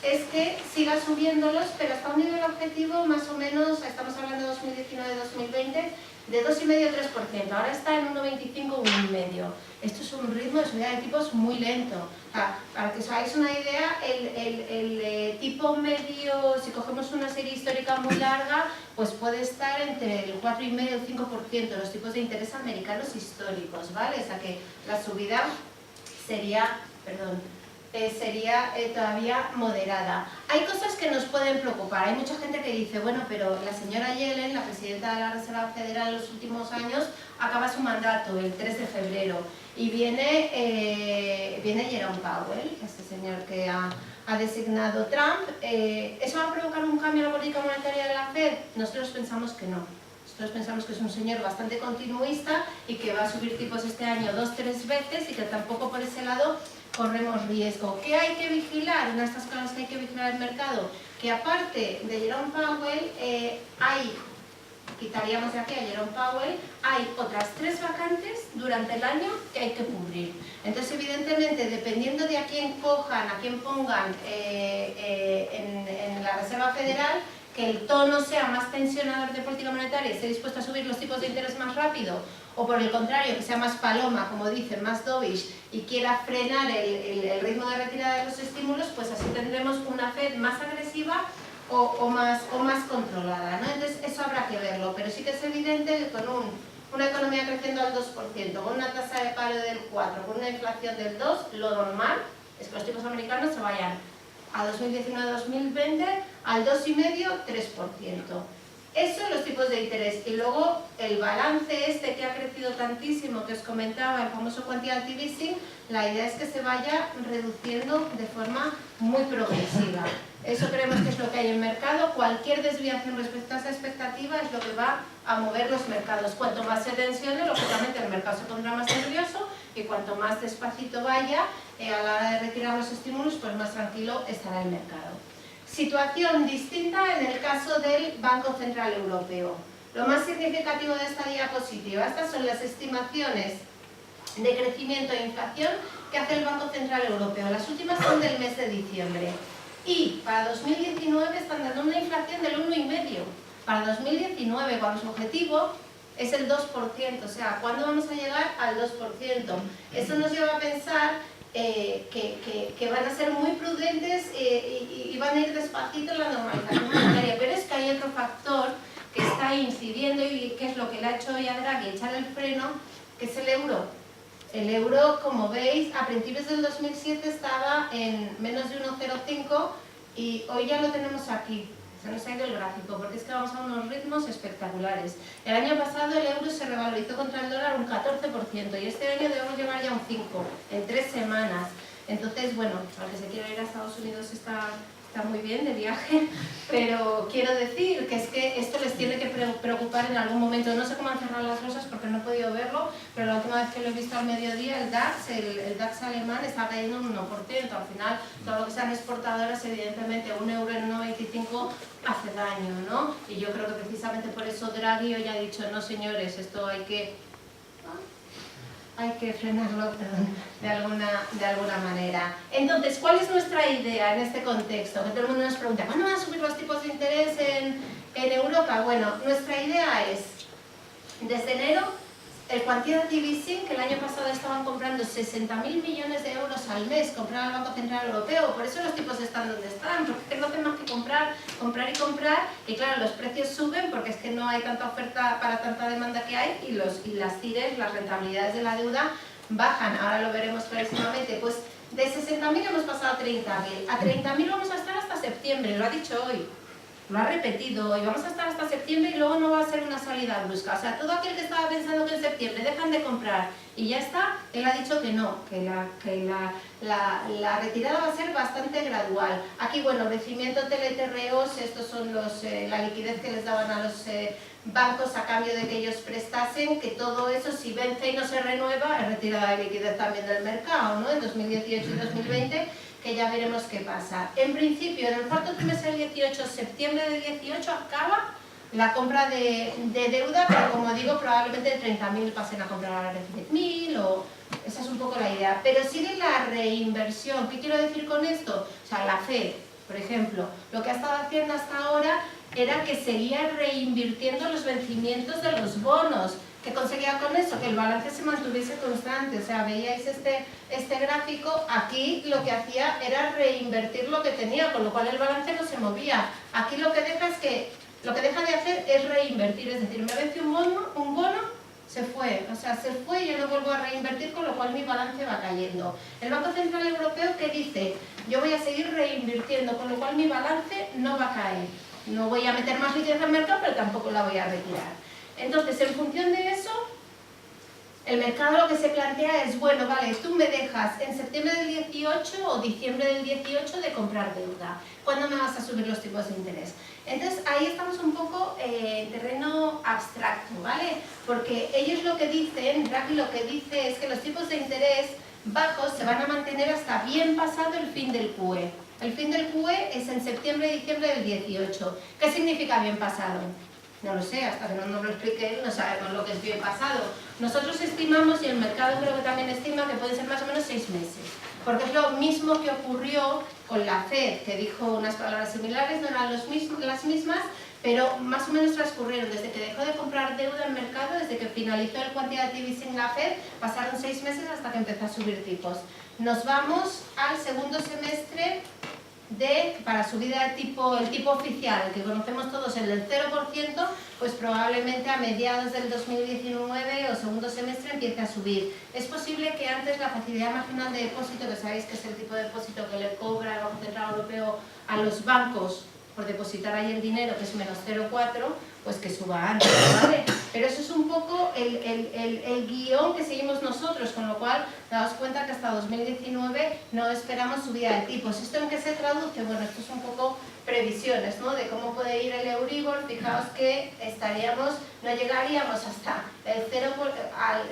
es que siga subiéndolos, pero hasta un nivel objetivo más o menos, estamos hablando de 2019-2020, de 2,5-3%. Ahora está en 1,25-1,5%. Esto es un ritmo de subida de tipos muy lento. O sea, para que os hagáis una idea, el tipo medio, si cogemos una serie histórica muy larga, pues puede estar entre el 4,5 y el 5%, los tipos de interés americanos históricos, ¿vale? O sea que la subida sería, sería todavía moderada. Hay cosas que nos pueden preocupar. Hay mucha gente que dice, bueno, pero la señora Yellen, la presidenta de la Reserva Federal en los últimos años, acaba su mandato el 3 de febrero y viene Jerome Powell, este señor que ha designado Trump. ¿Eso va a provocar un cambio en la política monetaria de la FED? Nosotros pensamos que no. Nosotros pensamos que es un señor bastante continuista y que va a subir tipos este año 2-3 veces y que tampoco por ese lado corremos riesgo. ¿Qué hay que vigilar? Una de estas cosas que hay que vigilar el mercado, que aparte de Jerome Powell, quitaríamos de aquí a Jerome Powell, hay otras 3 vacantes durante el año que hay que cubrir. Entonces, evidentemente, dependiendo de a quién cojan, a quién pongan en la Reserva Federal, que el tono sea más tensionador de política monetaria y esté dispuesto a subir los tipos de interés más rápido, o por el contrario, que sea más paloma, como dicen, más dovish, y quiera frenar el ritmo de retirada de los estímulos, pues así tendremos una Fed más agresiva o más controlada, ¿no? Entonces eso habrá que verlo, pero sí que es evidente que con una economía creciendo al 2%, con una tasa de paro del 4%, con una inflación del 2%, lo normal es que los tipos americanos se vayan a 2019-2020 al 2,5-3%. Eso son los tipos de interés. Y luego el balance este que ha crecido tantísimo, que os comentaba, el famoso quantitative easing, la idea es que se vaya reduciendo de forma muy progresiva. Eso creemos que es lo que hay en mercado. Cualquier desviación respecto a esa expectativa es lo que va a mover los mercados. Cuanto más se tensione, lógicamente el mercado se pondrá más nervioso, y cuanto más despacito vaya a la hora de retirar los estímulos, pues más tranquilo estará el mercado. Situación distinta en el caso del Banco Central Europeo. Lo más significativo de esta diapositiva, estas son las estimaciones de crecimiento e inflación que hace el Banco Central Europeo. Las últimas son del mes de diciembre. Y para 2019 están dando una inflación del 1,5%. Para 2019, cuando su objetivo es el 2%, o sea, ¿cuándo vamos a llegar al 2%? Eso nos lleva a pensar que van a ser muy prudentes y van a ir despacito en la normalización monetaria, pero es que hay otro factor que está incidiendo y que es lo que le ha hecho hoy a Draghi echar el freno, que es el euro. El euro, como veis, a principios del 2007 estaba en menos de 1,05 y hoy ya lo tenemos aquí. Se nos ha ido el gráfico porque es que vamos a unos ritmos espectaculares. El año pasado el euro se revalorizó contra el dólar un 14% y este año debemos llegar ya a un 5% en 3 semanas. Entonces, bueno, al que se quiera ir a Estados Unidos esta está muy bien de viaje, pero quiero decir que es que esto les tiene que preocupar en algún momento. No sé cómo han cerrado las bolsas porque no he podido verlo, pero la última vez que lo he visto al mediodía, el DAX alemán está cayendo un 1%. Al final, todo lo que sean exportadoras, evidentemente, €1 en 1,25 hace daño, ¿no? Y yo creo que precisamente por eso Draghi hoy ha dicho, no señores, esto hay que frenarlo, perdón, de alguna manera. Entonces, ¿cuál es nuestra idea en este contexto? Que todo el mundo nos pregunta, ¿cuándo van a subir los tipos de interés en Europa? Bueno, nuestra idea es, desde enero, el quantitative easing, que el año pasado estaban comprando 60.000 millones de euros al mes, compraba el Banco Central Europeo, por eso los tipos están donde están, porque no hacen más que comprar, y claro, los precios suben porque es que no hay tanta oferta para tanta demanda que hay, y las CIRES, las rentabilidades de la deuda, bajan. Ahora lo veremos clarísimamente. Pues de 60.000 hemos pasado a 30.000. A 30.000 vamos a estar hasta septiembre, lo ha dicho hoy. Lo ha repetido, y vamos a estar hasta septiembre y luego no va a ser una salida brusca. O sea, todo aquel que estaba pensando que en septiembre dejan de comprar y ya está, él ha dicho que no, que la retirada va a ser bastante gradual. Aquí, bueno, vencimiento TLTROs, estos son la liquidez que les daban a los bancos a cambio de que ellos prestasen, que todo eso, si vence y no se renueva, es retirada de liquidez también del mercado, ¿no? En 2018 y 2020, que ya veremos qué pasa. En principio, en el cuarto trimestre del 18, septiembre del 18, acaba la compra de deuda, pero como digo, probablemente de 30.000 pasen a comprar ahora de 10.000, o esa es un poco la idea. Pero sigue la reinversión. ¿Qué quiero decir con esto? O sea, la FED, por ejemplo, lo que ha estado haciendo hasta ahora era que seguía reinvirtiendo los vencimientos de los bonos. ¿Qué conseguía con eso? Que el balance se mantuviese constante. O sea, veíais este gráfico, aquí lo que hacía era reinvertir lo que tenía, con lo cual el balance no se movía. Aquí lo que deja de hacer es reinvertir, es decir, me vence un bono, se fue, o sea, se fue y yo lo vuelvo a reinvertir, con lo cual mi balance va cayendo. El Banco Central Europeo, ¿qué dice? Yo voy a seguir reinvirtiendo, con lo cual mi balance no va a caer. No voy a meter más liquidez al mercado, pero tampoco la voy a retirar. Entonces, en función de eso, el mercado lo que se plantea es, bueno, vale, tú me dejas en septiembre del 18 o diciembre del 18 de comprar deuda. ¿Cuándo me vas a subir los tipos de interés? Entonces, ahí estamos un poco en terreno abstracto, ¿vale? Porque ellos lo que dicen, Draghi lo que dice es que los tipos de interés bajos se van a mantener hasta bien pasado el fin del QE. El fin del QE es en septiembre y diciembre del 18. ¿Qué significa bien pasado? No lo sé, hasta que no nos lo explique él no sabemos lo que es bien pasado. Nosotros estimamos, y el mercado creo que también estima, que pueden ser más o menos 6 meses. Porque es lo mismo que ocurrió con la FED, que dijo unas palabras similares, no eran las mismas, pero más o menos transcurrieron desde que dejó de comprar deuda en mercado, desde que finalizó el quantitative easing la FED, pasaron 6 meses hasta que empezó a subir tipos. Nos vamos al segundo semestre para subida de tipo, el tipo oficial, el que conocemos todos, el del 0%, pues probablemente a mediados del 2019 o segundo semestre empiece a subir. Es posible que antes la facilidad marginal de depósito, que sabéis que es el tipo de depósito que le cobra el Banco Central Europeo a los bancos por depositar ahí el dinero, que es menos 0,4, pues que suba antes, ¿vale? Pero eso es un poco el guión que seguimos nosotros, con lo cual, daos cuenta que hasta 2019 no esperamos subida de tipos. ¿Esto en qué se traduce? Bueno, esto es un poco previsiones, ¿no? De cómo puede ir el Euribor. Fijaos que no llegaríamos hasta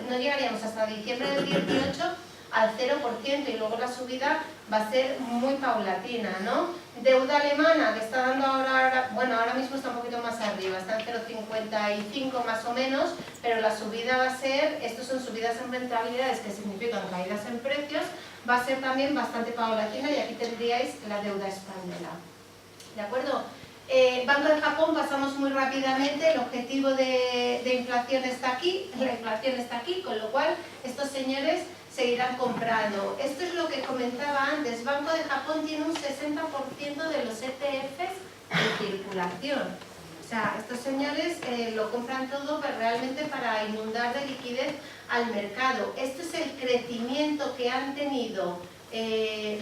no llegaríamos hasta diciembre del 18 al 0%, y luego la subida va a ser muy paulatina, ¿no? Deuda alemana, que está dando ahora mismo está un poquito más arriba, está en 0,55 más o menos, pero la subida va a ser, estos son subidas en rentabilidades que significan caídas en precios, va a ser también bastante paulatina, y aquí tendríais la deuda española. ¿De acuerdo? Banco de Japón, pasamos muy rápidamente, el objetivo de inflación está aquí, la inflación está aquí, con lo cual estos señores seguirán comprando. Esto es lo que comentaba antes, Banco de Japón tiene un 60% de los ETFs en circulación. O sea, estos señores lo compran todo realmente para inundar de liquidez al mercado. Este es el crecimiento que han tenido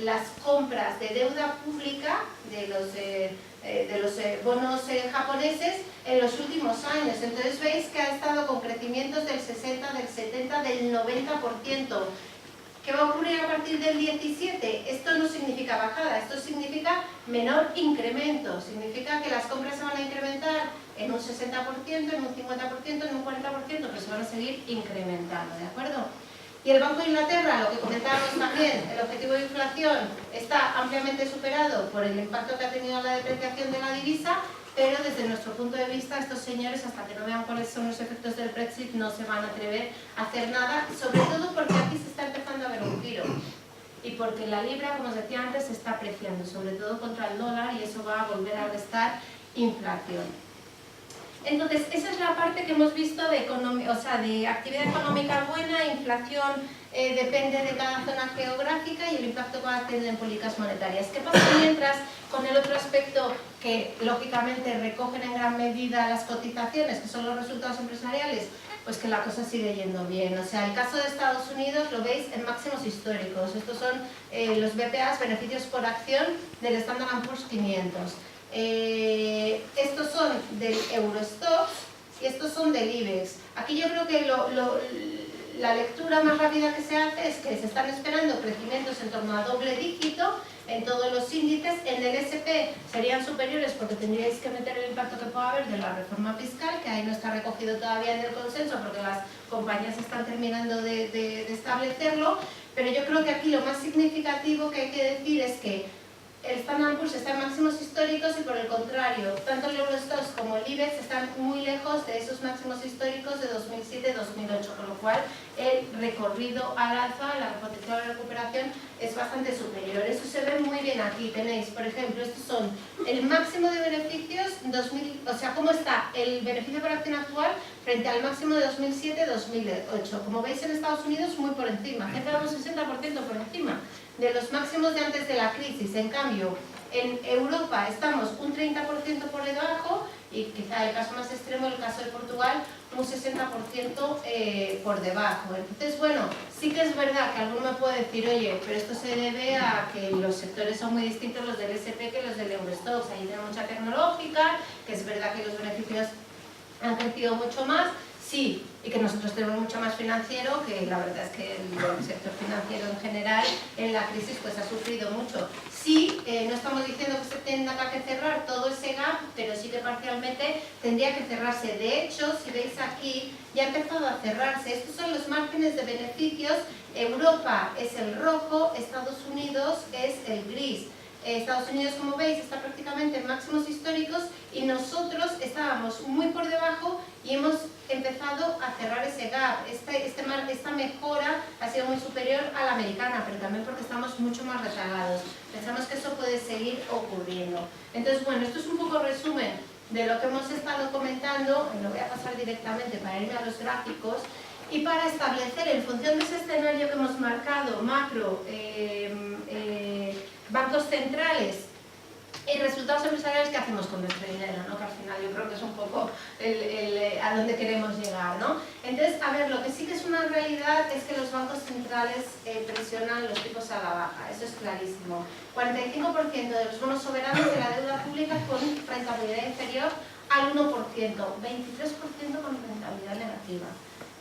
las compras de deuda pública de los bonos japoneses en los últimos años. Entonces veis que ha estado con crecimientos del 60, del 70, del 90%. ¿Qué va a ocurrir a partir del 17? Esto no significa bajada, esto significa menor incremento, significa que las compras se van a incrementar en un 60%, en un 50%, en un 40%, pero se van a seguir incrementando, ¿de acuerdo? Y el Banco de Inglaterra, lo que comentábamos también, el objetivo de inflación está ampliamente superado por el impacto que ha tenido la depreciación de la divisa, pero desde nuestro punto de vista estos señores, hasta que no vean cuáles son los efectos del Brexit, no se van a atrever a hacer nada, sobre todo porque aquí se está empezando a ver un giro y porque la libra, como os decía antes, se está apreciando, sobre todo contra el dólar, y eso va a volver a restar inflación. Entonces, esa es la parte que hemos visto de, de actividad económica buena, inflación depende de cada zona geográfica y el impacto que va a tener en políticas monetarias. ¿Qué pasa mientras con el otro aspecto que lógicamente recogen en gran medida las cotizaciones, que son los resultados empresariales? Pues que la cosa sigue yendo bien. O sea, el caso de Estados Unidos lo veis en máximos históricos. Estos son los BPAs, beneficios por acción, del Standard & Poor's 500. Estos son del Eurostoxx y estos son del IBEX. Aquí yo creo que la lectura más rápida que se hace es que se están esperando crecimientos en torno a doble dígito en todos los índices. En el SP serían superiores porque tendríais que meter el impacto que pueda haber de la reforma fiscal, que ahí no está recogido todavía en el consenso porque las compañías están terminando de establecerlo, pero yo creo que aquí lo más significativo que hay que decir es que el Standard & Poor's está en máximos históricos y por el contrario, tanto el Eurostoxx como el IBEX están muy lejos de esos máximos históricos de 2007-2008, con lo cual el recorrido al alza, la potencial de recuperación es bastante superior. Eso se ve muy bien aquí. Tenéis, por ejemplo, estos son el máximo de beneficios, o sea, cómo está el beneficio por acción actual frente al máximo de 2007-2008. Como veis en Estados Unidos muy por encima, cerca de un 60% por encima de los máximos de antes de la crisis. En cambio, en Europa estamos un 30% por debajo y quizá el caso más extremo, el caso de Portugal, un 60% por debajo. Entonces, bueno, sí que es verdad que alguno me puede decir, oye, pero esto se debe a que los sectores son muy distintos los del SP que los del Eurostoxx. Ahí tenemos mucha tecnológica, que es verdad que los beneficios han crecido mucho más. Sí, y que nosotros tenemos mucho más financiero, que la verdad es que el sector financiero en general en la crisis pues ha sufrido mucho. Sí, no estamos diciendo que se tenga que cerrar todo ese gap, pero sí que parcialmente tendría que cerrarse. De hecho, si veis aquí, ya ha empezado a cerrarse. Estos son los márgenes de beneficios. Europa es el rojo, Estados Unidos es el gris. Estados Unidos, como veis, está prácticamente en máximos históricos y nosotros estábamos muy por debajo y hemos empezado a cerrar ese gap. Esta mejora ha sido muy superior a la americana, pero también porque estamos mucho más rezagados. Pensamos que eso puede seguir ocurriendo. Entonces, bueno, esto es un poco resumen de lo que hemos estado comentando. Lo voy a pasar directamente para irme a los gráficos. Y para establecer, en función de ese escenario que hemos marcado, macro, bancos centrales y resultados empresariales, ¿qué hacemos con nuestro dinero? ¿No? Que al final yo creo que es un poco a donde queremos llegar, ¿no? Entonces, a ver, lo que sí que es una realidad es que los bancos centrales presionan los tipos a la baja, eso es clarísimo. 45% de los bonos soberanos de la deuda pública con rentabilidad inferior al 1%, 23% con rentabilidad negativa.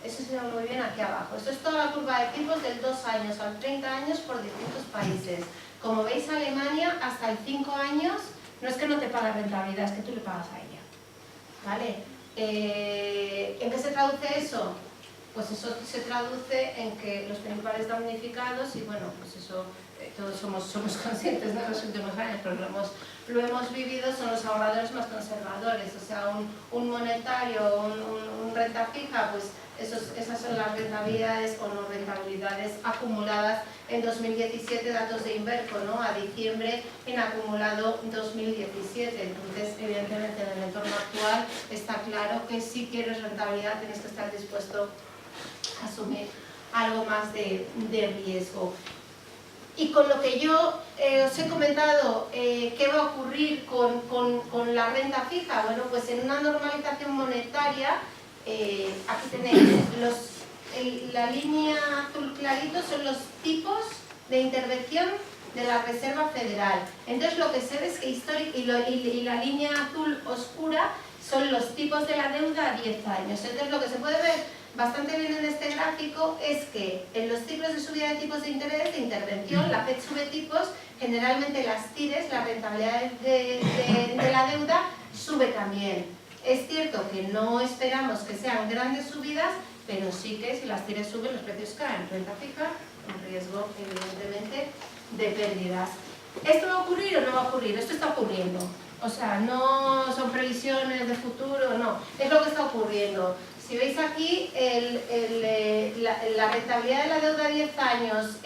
Eso se ve muy bien aquí abajo. Esto es toda la curva de tipos del 2 años al 30 años por distintos países. Como veis, Alemania hasta el 5 años no es que no te paga rentabilidad, es que tú le pagas a ella. ¿Vale? ¿En qué se traduce eso? Pues eso se traduce en que los principales damnificados, y bueno, pues eso todos somos conscientes de los últimos años, pero lo hemos vivido, son los ahorradores más conservadores. O sea, un monetario, un renta fija, pues esas son las rentabilidades o no rentabilidades acumuladas en 2017, datos de Inverco, ¿no? A diciembre en acumulado 2017. Entonces, evidentemente, en el entorno actual está claro que si quieres rentabilidad tienes que estar dispuesto a asumir algo más de riesgo. Y con lo que yo os he comentado, ¿qué va a ocurrir con la renta fija? Bueno, pues en una normalización monetaria, aquí tenéis la línea azul clarito, son los tipos de intervención de la Reserva Federal. Entonces lo que se ve es que y la línea azul oscura son los tipos de la deuda a 10 años. Entonces lo que se puede ver bastante bien en este gráfico es que en los ciclos de subida de tipos de interés, de intervención, la Fed sube tipos, generalmente las TIRES, la rentabilidad de la deuda, sube también. Es cierto que no esperamos que sean grandes subidas, pero sí que si las TIRES suben, los precios caen. Renta fija, un riesgo evidentemente de pérdidas. ¿Esto va a ocurrir o no va a ocurrir? Esto está ocurriendo. O sea, no son previsiones de futuro, no. Es lo que está ocurriendo. Si veis aquí, la rentabilidad de la deuda a 10 años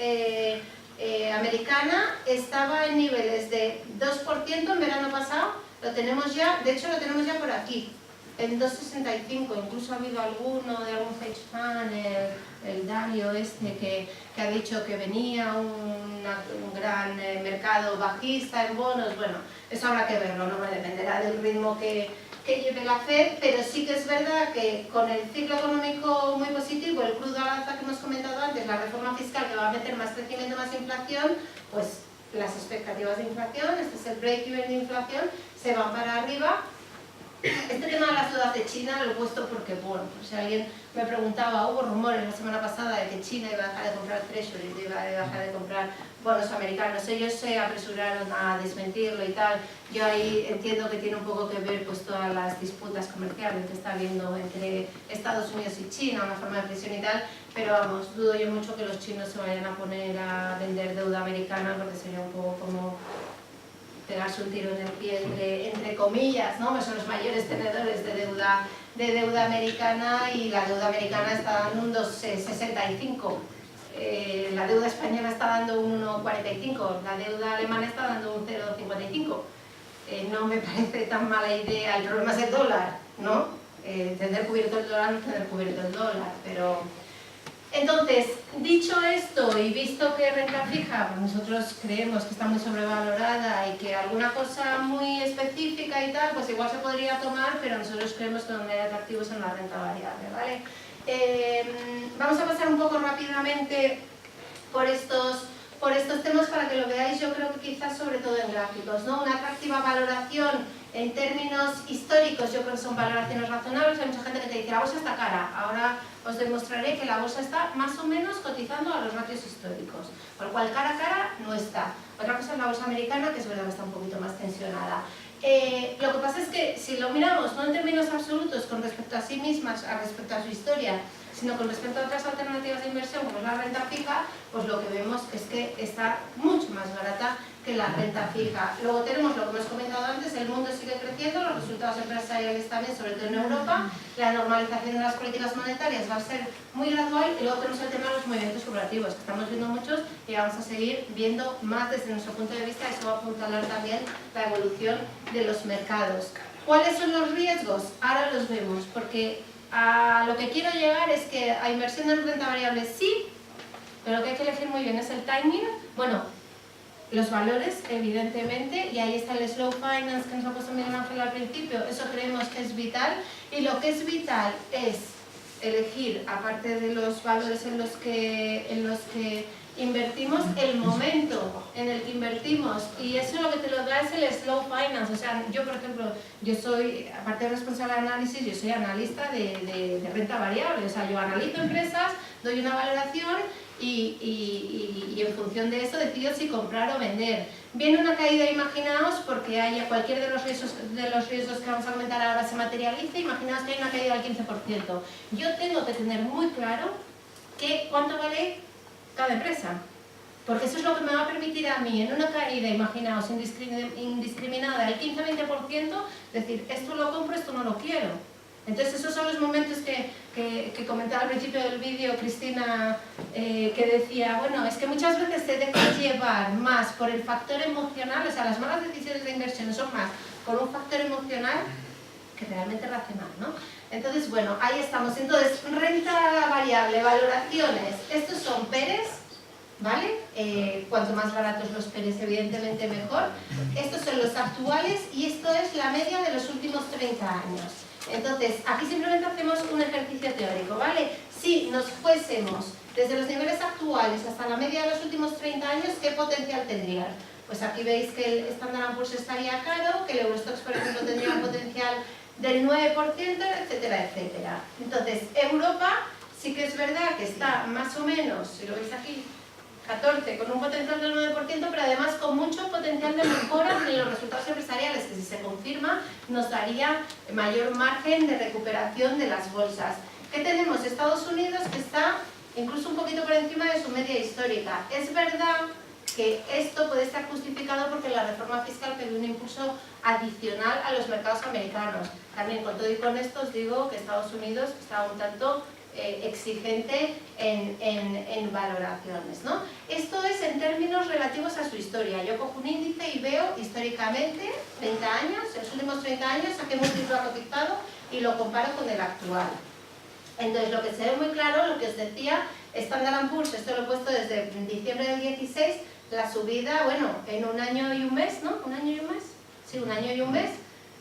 americana estaba en niveles de 2% en verano pasado. Lo tenemos ya, de hecho lo tenemos ya por aquí, en 2,65. Incluso ha habido alguno de algún hedge fund, el Dario que ha dicho que venía un gran mercado bajista en bonos. Bueno, eso habrá que verlo, no dependerá del ritmo que lleve la Fed, pero sí que es verdad que con el ciclo económico muy positivo, el crudo al alza que hemos comentado antes, la reforma fiscal que va a meter más crecimiento, más inflación, pues las expectativas de inflación, este es el break-even de inflación, se van para arriba. Este tema de las deudas de China lo he puesto porque, bueno, si alguien me preguntaba, hubo rumores la semana pasada de que China iba a dejar de comprar treasuries, iba a dejar de comprar bonos americanos. Ellos se apresuraron a desmentirlo y tal. Yo ahí entiendo que tiene un poco que ver pues todas las disputas comerciales que está habiendo entre Estados Unidos y China, una forma de presión y tal, pero vamos, dudo yo mucho que los chinos se vayan a poner a vender deuda americana, porque sería un poco como pegarse un tiro en el pie entre comillas, ¿no? Son los mayores tenedores de deuda americana, y la deuda americana está dando un 2,65. La deuda española está dando un 1,45, la deuda alemana está dando un 0,55. No me parece tan mala idea. El problema es el dólar, ¿no? Tener cubierto el dólar, no tener cubierto el dólar, pero... Entonces, dicho esto y visto que renta fija, pues nosotros creemos que está muy sobrevalorada y que alguna cosa muy específica y tal, pues igual se podría tomar, pero nosotros creemos que donde hay atractivos en la renta variable, ¿vale? Vamos a pasar un poco rápidamente por estos temas para que lo veáis, yo creo que quizás sobre todo en gráficos, ¿no? Una atractiva valoración en términos históricos, yo creo que son valoraciones razonables. Hay mucha gente que te dice la bolsa está cara, ahora os demostraré que la bolsa está más o menos cotizando a los ratios históricos, por lo cual cara a cara no está. Otra cosa es la bolsa americana, que es verdad que está un poquito más tensionada. Lo que pasa es que si lo miramos no en términos absolutos con respecto a sí mismas, respecto a su historia, sino con respecto a otras alternativas de inversión como es la renta fija, pues lo que vemos es que está mucho más barata que la renta fija. Luego tenemos lo que hemos comentado antes, el mundo sigue creciendo, los resultados empresariales también, sobre todo en Europa, la normalización de las políticas monetarias va a ser muy gradual, y luego tenemos el tema de los movimientos corporativos, que estamos viendo muchos y vamos a seguir viendo más desde nuestro punto de vista. Eso va a apuntalar también la evolución de los mercados. ¿Cuáles son los riesgos? Ahora los vemos, porque a lo que quiero llegar es que a inversión en renta variable sí, pero lo que hay que elegir muy bien es el timing. Bueno, los valores, evidentemente, y ahí está el slow finance que nos ha puesto Miguel Ángel al principio, eso creemos que es vital, y lo que es vital es elegir, aparte de los valores en los que invertimos, el momento en el que invertimos, y eso lo que te lo da es el slow finance. O sea, yo por ejemplo, yo soy, aparte de responsable de análisis, yo soy analista de renta variable. O sea, yo analizo empresas, doy una valoración y en función de eso decido si comprar o vender. Viene una caída, imaginaos, porque haya cualquier de los riesgos que vamos a comentar ahora se materialice, imaginaos que hay una caída del 15%. Yo tengo que tener muy claro cuánto vale cada empresa, porque eso es lo que me va a permitir a mí, en una caída, imaginaos, indiscriminada del 15-20%, decir, esto lo compro, esto no lo quiero. Entonces esos son los momentos que comentaba al principio del vídeo Cristina, que decía, bueno, es que muchas veces se deja llevar más por el factor emocional, o sea, las malas decisiones de inversión son más por un factor emocional que realmente racional, ¿no? Entonces, bueno, ahí estamos. Entonces, renta variable, valoraciones, estos son PERES, ¿vale? Cuanto más baratos los PERES, evidentemente mejor. Estos son los actuales y esto es la media de los últimos 30 años. Entonces, aquí simplemente hacemos un ejercicio teórico, ¿vale? Si nos fuésemos desde los niveles actuales hasta la media de los últimos 30 años, ¿qué potencial tendrían? Pues aquí veis que el Standard & Poor's estaría caro, que el Eurostoxx, por ejemplo, tendría un potencial del 9%, etcétera, etcétera. Entonces, Europa sí que es verdad que está más o menos, si lo veis aquí, 14, con un potencial del 9%, pero además con mucho potencial de mejora en los resultados empresariales, que si se confirma nos daría mayor margen de recuperación de las bolsas. ¿Qué tenemos? Estados Unidos, que está incluso un poquito por encima de su media histórica. Es verdad que esto puede estar justificado porque la reforma fiscal pide un impulso adicional a los mercados americanos. También con todo y con esto os digo que Estados Unidos está un tanto exigente en valoraciones, ¿no? Esto es en términos relativos a su historia. Yo cojo un índice y veo históricamente 30 años, en los últimos 30 años a qué múltiplo ha cotizado y lo comparo con el actual. Entonces lo que se ve muy claro, lo que os decía, Standard & Poor's, esto lo he puesto desde diciembre del 16, la subida, bueno, en un año y un mes, ¿no? ¿Un año y un mes? Sí, un año y un mes.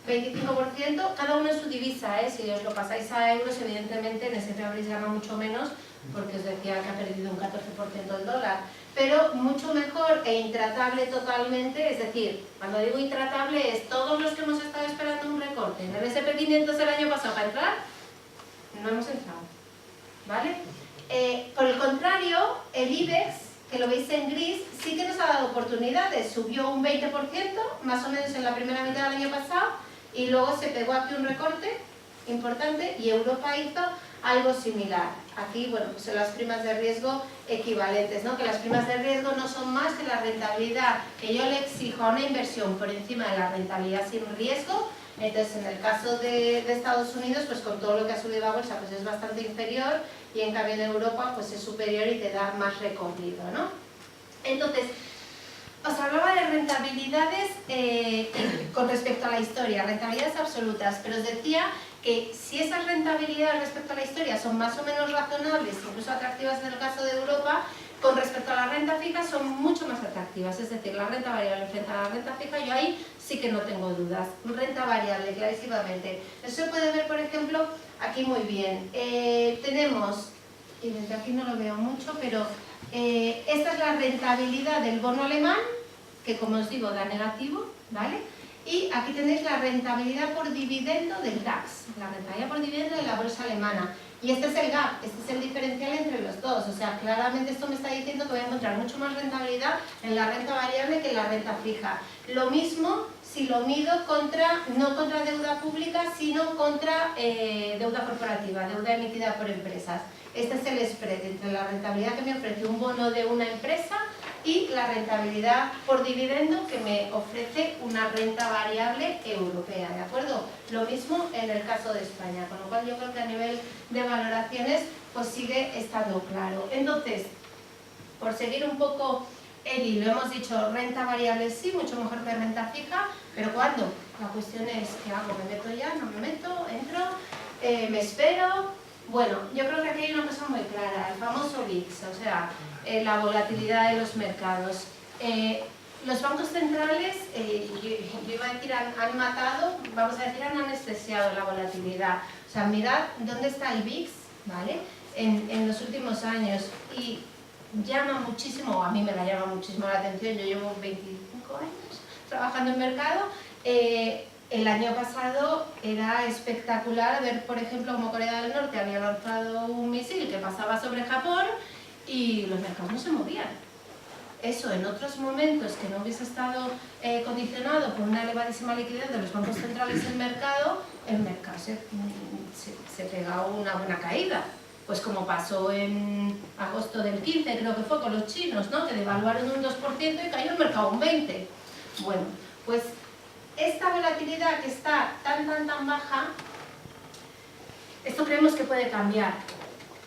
25%, cada uno en su divisa, ¿eh? Si os lo pasáis a euros, evidentemente en ese habréis ganado mucho menos, porque os decía que ha perdido un 14% el dólar, pero mucho mejor e intratable totalmente, es decir, cuando digo intratable es todos los que hemos estado esperando un recorte en el S&P 500 el año pasado para entrar, no hemos entrado, ¿vale? Por el contrario, el IBEX, que lo veis en gris, sí que nos ha dado oportunidades, subió un 20%, más o menos en la primera mitad del año pasado, y luego se pegó aquí un recorte importante y Europa hizo algo similar. Aquí, bueno, pues son las primas de riesgo equivalentes, ¿no? Que las primas de riesgo no son más que la rentabilidad que yo le exijo a una inversión por encima de la rentabilidad sin riesgo. Entonces, en el caso de Estados Unidos, pues con todo lo que ha subido la bolsa, pues es bastante inferior, y en cambio en Europa, pues es superior y te da más recorrido, ¿no? Entonces, os hablaba de rentabilidades con respecto a la historia, rentabilidades absolutas, pero os decía que si esas rentabilidades respecto a la historia son más o menos razonables, incluso atractivas en el caso de Europa, con respecto a la renta fija son mucho más atractivas, es decir, la renta variable frente a la renta fija, yo ahí sí que no tengo dudas. Renta variable, clarísimamente. Eso se puede ver, por ejemplo, aquí muy bien. Tenemos, y desde aquí no lo veo mucho, pero esta es la rentabilidad del bono alemán, que como os digo da negativo, ¿vale? Y aquí tenéis la rentabilidad por dividendo del DAX, la rentabilidad por dividendo de la bolsa alemana. Y este es el gap, este es el diferencial entre los dos. O sea, claramente esto me está diciendo que voy a encontrar mucho más rentabilidad en la renta variable que en la renta fija. Lo mismo si lo mido contra, no contra deuda pública, sino contra deuda corporativa, deuda emitida por empresas. Este es el spread entre la rentabilidad que me ofrece un bono de una empresa y la rentabilidad por dividendo que me ofrece una renta variable europea, ¿de acuerdo? Lo mismo en el caso de España, con lo cual yo creo que a nivel de valoraciones pues sigue estando claro. Entonces, por seguir un poco el hilo, hemos dicho renta variable sí, mucho mejor que renta fija, pero ¿cuándo? La cuestión es, ¿qué hago? ¿Me meto ya? ¿No me meto? ¿Entro? ¿Me espero? Bueno, yo creo que aquí hay una cosa muy clara, el famoso VIX, o sea, la volatilidad de los mercados. Los bancos centrales, yo iba a decir, han matado, vamos a decir, han anestesiado la volatilidad. O sea, mirad dónde está el VIX, ¿vale? En los últimos años, y llama muchísimo, a mí me la llama muchísimo la atención, yo llevo 25 años trabajando en mercado. El año pasado era espectacular ver, por ejemplo, como Corea del Norte había lanzado un misil que pasaba sobre Japón y los mercados no se movían. Eso en otros momentos que no hubiese estado condicionado por una elevadísima liquidez de los bancos centrales del mercado, el mercado se pegaba una buena caída. Pues como pasó en agosto del 15, creo que fue con los chinos, ¿no? Que devaluaron un 2% y cayó el mercado un 20%. Bueno, pues esta volatilidad que está tan baja, esto creemos que puede cambiar,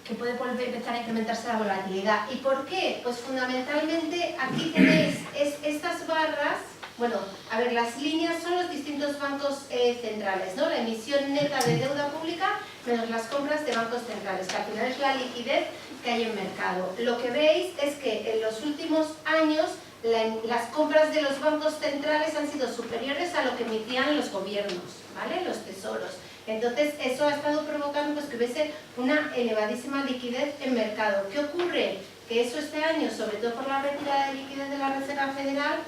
que puede empezar a incrementarse la volatilidad. ¿Y por qué? Pues fundamentalmente aquí tenéis estas barras, bueno, a ver, las líneas son los distintos bancos centrales, ¿no? La emisión neta de deuda pública menos las compras de bancos centrales, que al final es la liquidez que hay en mercado. Lo que veis es que en los últimos años las compras de los bancos centrales han sido superiores a lo que emitían los gobiernos, ¿vale? Los tesoros. Entonces eso ha estado provocando pues, que hubiese una elevadísima liquidez en mercado. ¿Qué ocurre? Que eso este año, sobre todo por la retirada de liquidez de la Reserva Federal,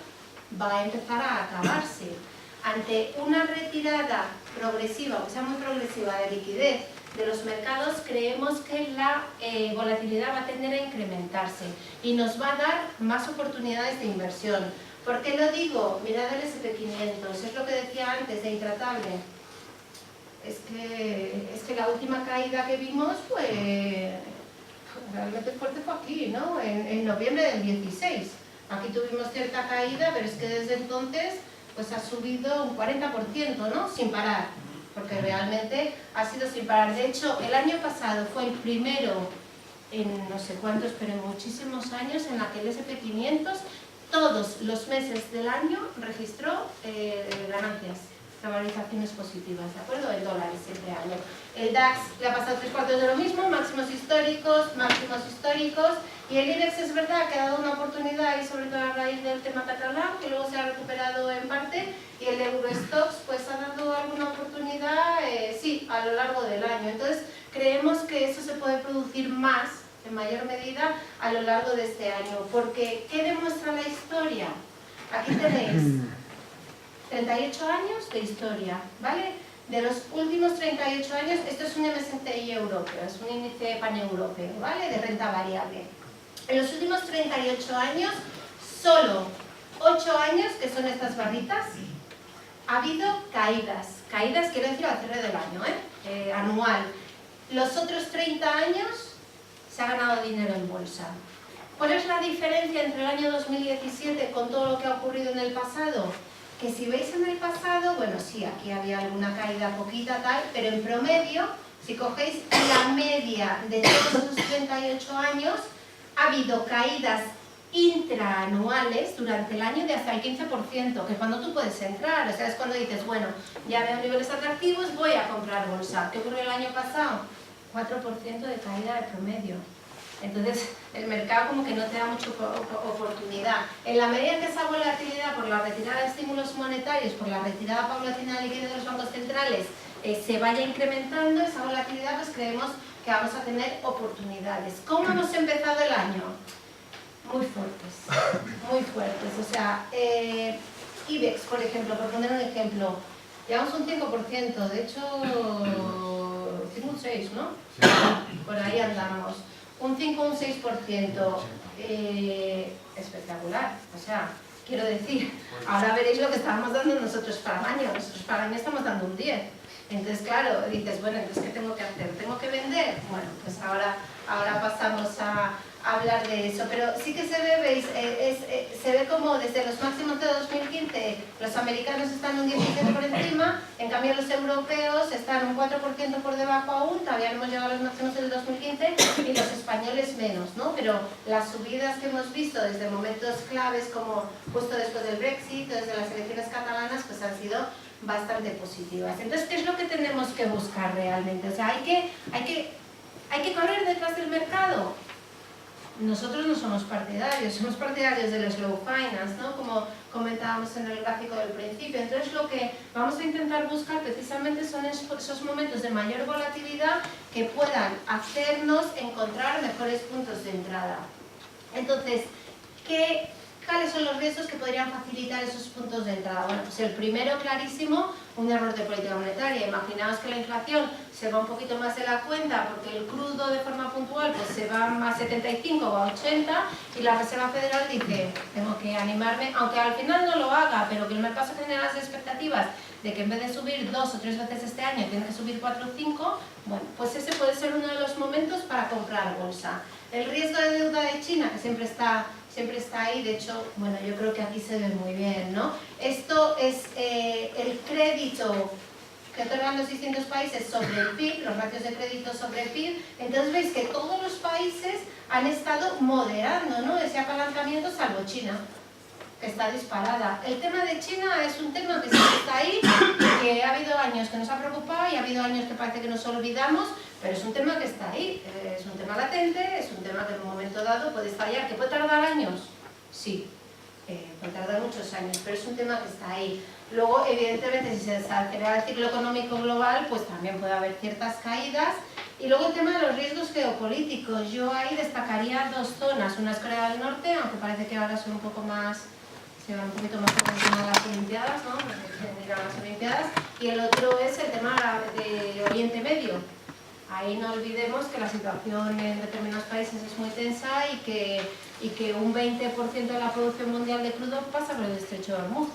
va a empezar a acabarse. Ante una retirada progresiva, o sea muy progresiva de liquidez de los mercados, creemos que la volatilidad va a tender a incrementarse y nos va a dar más oportunidades de inversión. ¿Por qué lo digo? Mirad el SP500, es lo que decía antes de intratable. Es que la última caída que vimos, pues realmente fuerte fue aquí, ¿no? En noviembre del 16. Aquí tuvimos cierta caída, pero es que desde entonces pues ha subido un 40%, ¿no? Sin parar, porque realmente ha sido sin parar. De hecho, el año pasado fue el primero en no sé cuántos, pero en muchísimos años, en la que el SP500 todos los meses del año registró ganancias, valorizaciones positivas, ¿de acuerdo? En dólares siempre año. El DAX le ha pasado 3/4 de lo mismo, máximos históricos, y el IBEX es verdad que ha dado una oportunidad y sobre todo a raíz del tema catalán, que luego se ha recuperado en parte, y el Eurostoxx pues ha dado alguna oportunidad, sí, a lo largo del año. Entonces creemos que eso se puede producir más, en mayor medida, a lo largo de este año, porque ¿qué demuestra la historia? Aquí tenéis 38 años de historia, ¿vale? De los últimos 38 años, esto es un MSCI europeo, es un índice paneuropeo, ¿vale? De renta variable. En los últimos 38 años, solo 8 años, que son estas barritas, ha habido caídas. Caídas quiero decir al cierre del año, anual. Los otros 30 años se ha ganado dinero en bolsa. ¿Cuál es la diferencia entre el año 2017 con todo lo que ha ocurrido en el pasado? Que si veis en el pasado, bueno, sí, aquí había alguna caída poquita, tal, pero en promedio, si cogéis la media de todos esos 38 años, ha habido caídas intraanuales durante el año de hasta el 15%, que cuando tú puedes entrar, o sea, es cuando dices, bueno, ya veo niveles atractivos, voy a comprar bolsa. ¿Qué ocurrió el año pasado? 4% de caída de promedio. Entonces, el mercado como que no te da mucha oportunidad. En la medida que esa volatilidad por la retirada de estímulos monetarios, por la retirada paulatina de liquidez de los bancos centrales, se vaya incrementando, esa volatilidad, pues creemos que vamos a tener oportunidades. ¿Cómo hemos empezado el año? Muy fuertes, muy fuertes. O sea, IBEX, por ejemplo, por poner un ejemplo, llevamos un 5%, de hecho, 5 un 6, ¿no? Por ahí andamos. Un 5 o un 6%, espectacular, o sea, quiero decir, ahora veréis lo que estábamos dando nosotros para el año, nosotros para el año estamos dando un 10, entonces claro, dices, bueno, entonces ¿qué tengo que hacer? ¿Tengo que vender? Bueno, pues ahora pasamos a hablar de eso, pero sí que se ve, veis, se ve como desde los máximos de 2015 los americanos están un 17% por encima, en cambio los europeos están un 4% por debajo aún, todavía no hemos llegado a los máximos del 2015 y los españoles menos, ¿no? Pero las subidas que hemos visto desde momentos claves como justo después del Brexit, desde las elecciones catalanas, pues han sido bastante positivas. Entonces, ¿qué es lo que tenemos que buscar realmente? O sea, hay que correr detrás del mercado. Nosotros no somos partidarios del slow finance, ¿no? Como comentábamos en el gráfico del principio. Entonces lo que vamos a intentar buscar precisamente son esos momentos de mayor volatilidad que puedan hacernos encontrar mejores puntos de entrada. Entonces, ¿cuáles son los riesgos que podrían facilitar esos puntos de entrada? Bueno, pues el primero clarísimo, un error de política monetaria. Imaginaos que la inflación se va un poquito más de la cuenta porque el crudo de forma puntual pues se va a 75 o a 80 y la Reserva Federal dice, tengo que animarme, aunque al final no lo haga, pero que el mercado se genera las expectativas de que en vez de subir 2 o 3 veces este año tiene que subir 4 o 5, bueno, pues ese puede ser uno de los momentos para comprar bolsa. El riesgo de deuda de China, que siempre está ahí, de hecho, bueno, yo creo que aquí se ve muy bien, ¿no? Esto es el crédito que otorgan los distintos países sobre el PIB, los ratios de crédito sobre el PIB, entonces veis que todos los países han estado moderando, ¿no? Ese apalancamiento, salvo China, que está disparada. El tema de China es un tema que siempre está ahí, que ha habido años que nos ha preocupado y ha habido años que parece que nos olvidamos, pero es un tema que está ahí, es un tema latente, es un tema que en un momento dado puede estallar, que puede tardar años, sí, puede tardar muchos años, pero es un tema que está ahí. Luego, evidentemente, si se desacelera el ciclo económico global, pues también puede haber ciertas caídas. Y luego el tema de los riesgos geopolíticos, yo ahí destacaría dos zonas, una es Corea del Norte, aunque parece que ahora son un poco más, se va un poquito más por encima de las Olimpiadas, ¿no? Porque quieren ir a las Olimpiadas, y el otro es el tema de Oriente Medio. Ahí no olvidemos que la situación en determinados países es muy tensa y que un 20% de la producción mundial de crudo pasa por el estrecho de Hormuz.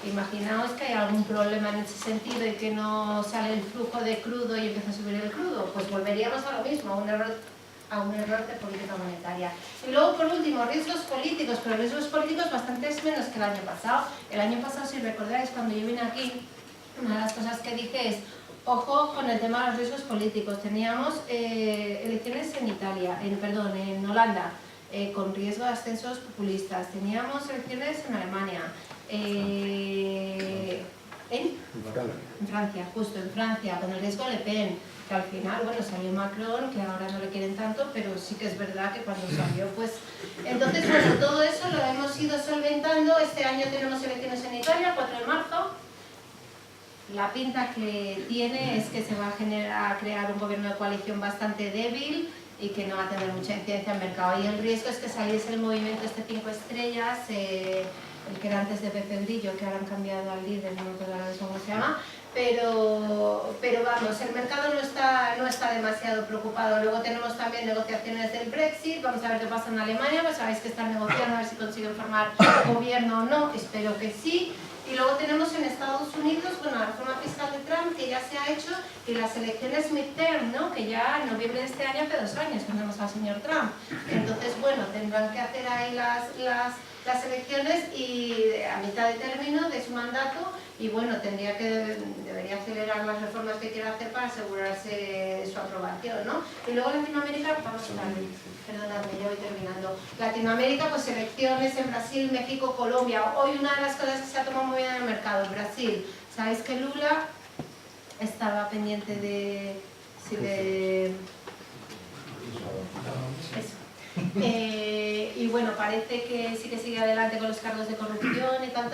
Imaginaos que hay algún problema en ese sentido y que no sale el flujo de crudo y empieza a subir el crudo, pues volveríamos a lo mismo, a un error de política monetaria. Y luego, por último, riesgos políticos, pero riesgos políticos bastantes menos que el año pasado. El año pasado, si recordáis, cuando yo vine aquí, una de las cosas que dije es: ojo con el tema de los riesgos políticos. Teníamos elecciones en en Holanda, con riesgo de ascensos populistas. Teníamos elecciones en Alemania, en Francia, justo en Francia, con el riesgo Le Pen, que al final, bueno, salió Macron, que ahora no le quieren tanto, pero sí que es verdad que cuando salió, pues... Entonces, bueno, todo eso lo hemos ido solventando. Este año tenemos elecciones en Italia, 4 de marzo. La pinta que tiene es que se va a crear un gobierno de coalición bastante débil y que no va a tener mucha incidencia en el mercado. Y el riesgo es que saliese el movimiento 5 estrellas, el que era antes de Pepe Grillo, que ahora han cambiado al líder, no me acuerdo ahora mismo cómo se llama, pero vamos, el mercado no está demasiado preocupado. Luego tenemos también negociaciones del Brexit, vamos a ver qué pasa en Alemania, pues sabéis que están negociando a ver si consiguen formar gobierno o no, espero que sí. Y luego tenemos en Estados Unidos, bueno, la reforma fiscal de Trump, que ya se ha hecho, y las elecciones midterm, ¿no? Que ya en noviembre de este año, hace 2 años, tenemos al señor Trump. Entonces, bueno, tendrán que hacer ahí las elecciones y a mitad de término de su mandato, y bueno, debería acelerar las reformas que quiera hacer para asegurarse su aprobación, ¿no? Y luego Latinoamérica, perdonadme, ya voy terminando. Latinoamérica, pues elecciones en Brasil, México, Colombia. Hoy una de las cosas que se ha tomado muy bien en el mercado, Brasil. Sabéis que Lula estaba pendiente de si le... Eso. Y bueno, parece que sí que sigue adelante con los cargos de corrupción y tal,